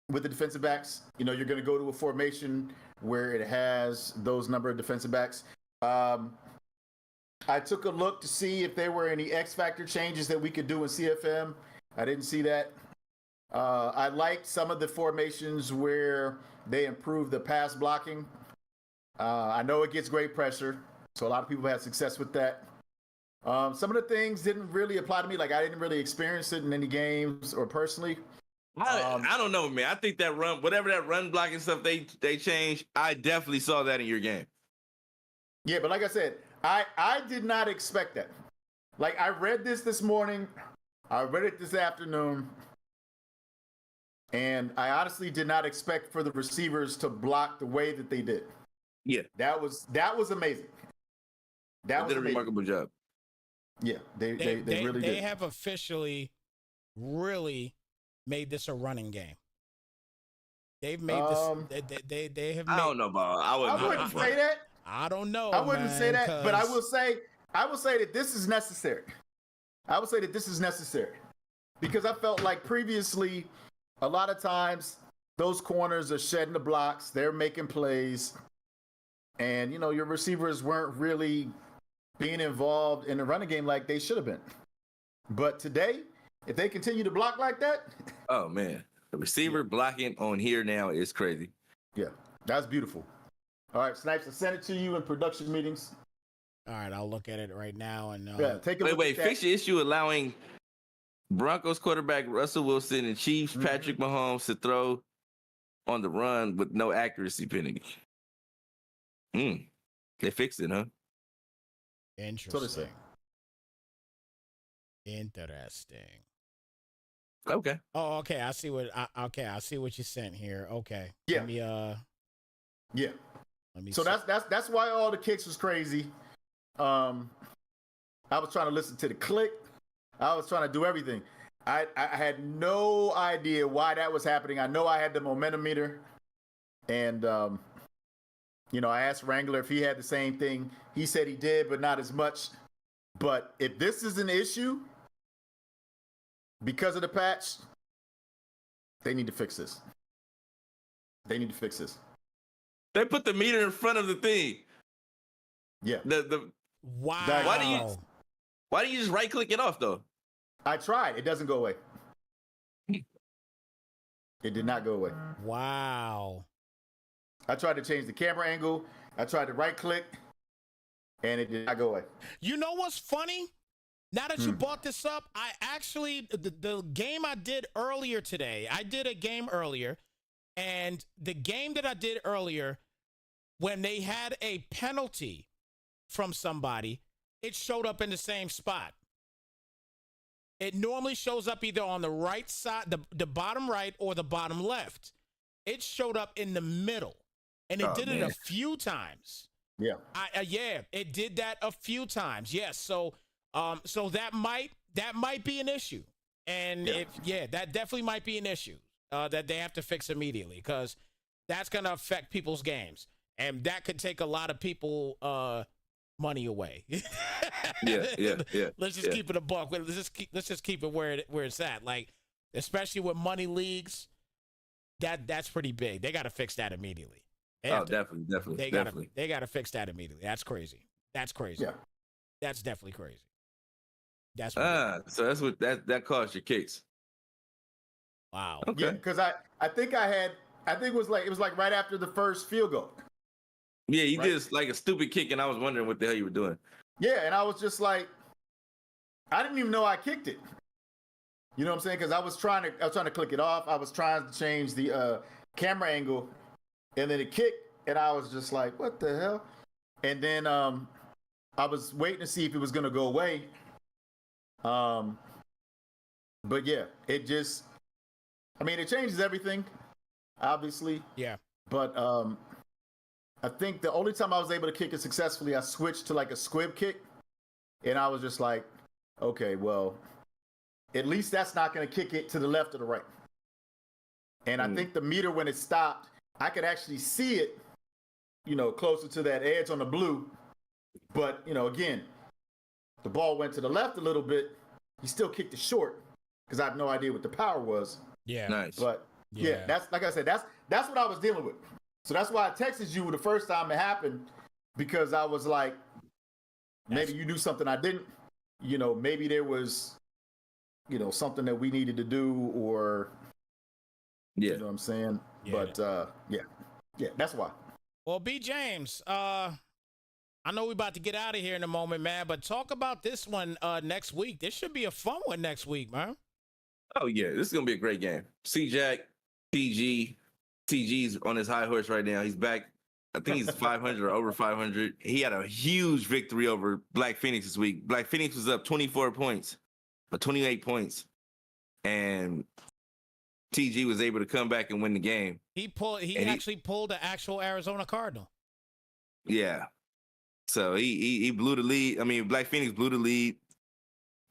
with the defensive backs. You know, you're going to go to a formation where it has those number of defensive backs. I took a look to see if there were any X factor changes that we could do in CFM. I didn't see that. I liked some of the formations where they improved the pass blocking. I know it gets great pressure, so a lot of people had success with that. Some of the things didn't really apply to me. Like I didn't really experience it in any games or personally. I don't know, man. I think that whatever that run blocking stuff they changed, I definitely saw that in your game. Yeah, but like I said, I did not expect that. Like I read this morning, I read it this afternoon, and I honestly did not expect for the receivers to block the way that they did. Yeah, that was amazing. They did a remarkable job. Yeah, they really did. They have officially really made this a running game. They've made this. They have. I don't know, Bob. I wouldn't say that. I don't know. I wouldn't say that, cause... but I will say that this is necessary. I would say that this is necessary because I felt like previously, a lot of times those corners are shedding the blocks, they're making plays, and you know your receivers weren't really being involved in the running game like they should have been. But today, if they continue to block like that, oh man, the receiver blocking on here now is crazy. Yeah, that's beautiful. All right, Snipes, I sent it to you in production meetings. All right, I'll look at it right now and take a look. Wait, fix your issue allowing Broncos quarterback Russell Wilson and Chiefs Patrick Mahomes to throw on the run with no accuracy penalty. They fixed it, huh? Interesting. Interesting. Okay. Oh, okay. I see what. I see what you sent here. Okay. Yeah. Let me, yeah. Let me. So that's why all the kicks was crazy. I was trying to listen to the click. I was trying to do everything. I had no idea why that was happening. I know I had the momentum meter, and you know, I asked Wrangler if he had the same thing. He said he did, but not as much. But if this is an issue because of the patch, they need to fix this. They need to fix this. They put the meter in front of the thing. Yeah. Wow. Why do you just right click it off though? I tried. It doesn't go away. It did not go away. Wow. I tried to change the camera angle. I tried to right click, and it did not go away. You know what's funny? Now that you brought this up, I actually, the game I did earlier today, I did a game earlier, and the game that I did earlier, when they had a penalty from somebody, it showed up in the same spot. It normally shows up either on the right side, the bottom right, or the bottom left. It showed up in the middle. And it did it a few times. Yeah. Yeah, it did that a few times. Yes. So that might be an issue. And that definitely might be an issue that they have to fix immediately, because that's going to affect people's games. And that could take a lot of people money away. Yeah. Let's just keep it a buck. Let's just keep it where it's at. Like, especially with money leagues, that's pretty big. They got to fix that immediately. Definitely. They gotta fix that immediately. That's crazy. Yeah. That's definitely crazy. That's so that's what that caused your kicks. Wow. Okay. Yeah, because I think it was like right after the first field goal. Yeah, you did like a stupid kick, and I was wondering what the hell you were doing. Yeah, and I was just like, I didn't even know I kicked it. You know what I'm saying? Because I was trying to click it off. I was trying to change the camera angle. And then it kicked, and I was just like, what the hell? And then I was waiting to see if it was going to go away. But yeah, it changes everything, obviously. Yeah. But I think the only time I was able to kick it successfully, I switched to like a squib kick. And I was just like, okay, well, at least that's not going to kick it to the left or the right. And I think the meter, when it stopped, I could actually see it, closer to that edge on the blue. But, again, the ball went to the left a little bit. He still kicked it short because I have no idea what the power was. Yeah. Nice. But that's like I said, that's what I was dealing with. So that's why I texted you the first time it happened, because I was like, maybe you knew something I didn't. Maybe there was, something that we needed to do, or you know what I'm saying? Yeah. But yeah, that's why. Well, B. James, I know we're about to get out of here in a moment, man, but talk about this one next week. This should be a fun one next week, man. Oh, yeah. This is going to be a great game. C-Jack, TG. TG's on his high horse right now. He's back. I think he's 500 or over 500. He had a huge victory over Black Phoenix this week. Black Phoenix was up 24 points, or 28 points. And TG was able to come back and win the game. He actually pulled the actual Arizona Cardinal. Yeah. So he blew the lead. I mean, Black Phoenix blew the lead,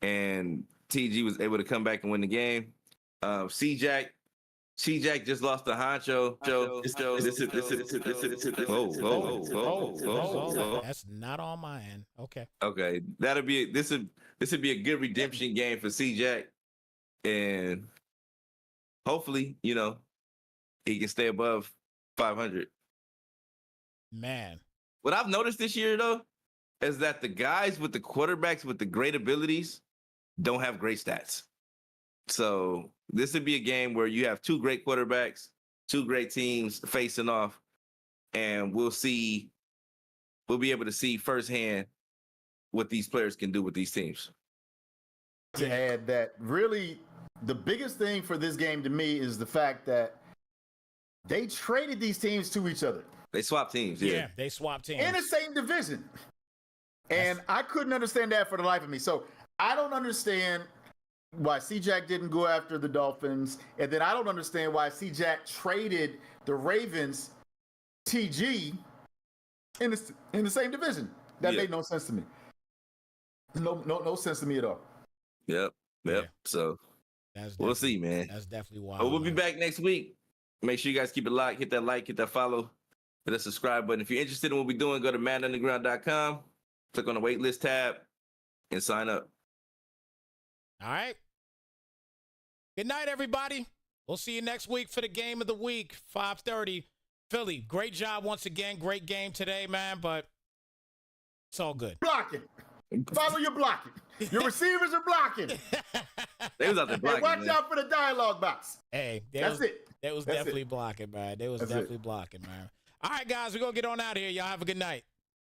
and TG was able to come back and win the game. C-Jack just lost to Honcho. That's not on my end. Okay. Okay. This would be a good redemption game for C-Jack, and hopefully, he can stay above 500. Man. What I've noticed this year, though, is that the guys with the quarterbacks with the great abilities don't have great stats. So this would be a game where you have two great quarterbacks, two great teams facing off, and we'll be able to see firsthand what these players can do with these teams. To add that, really, the biggest thing for this game to me is the fact that they traded these teams to each other. They swap teams, yeah. They swap teams. In the same division. And I couldn't understand that for the life of me. So I don't understand why C-Jack didn't go after the Dolphins. And then I don't understand why C-Jack traded the Ravens TG in the same division. That made no sense to me. No sense to me at all. Yep. Yeah. So we'll see, man. That's definitely wild. We'll be back next week. Make sure you guys keep it locked. Hit that like, hit that follow, hit that subscribe button. If you're interested in what we're doing, go to maddenunderground.com, click on the waitlist tab, and sign up. All right. Good night, everybody. We'll see you next week for the game of the week, 5:30. Philly, great job once again. Great game today, man, but it's all good. Blocking. Follow your blocking. Your receivers are blocking. They was out there blocking. Hey, watch out for the dialogue box. Hey, that's it. They was definitely blocking, man. They was definitely blocking, man. All right, guys, we're going to get on out of here. Y'all have a good night.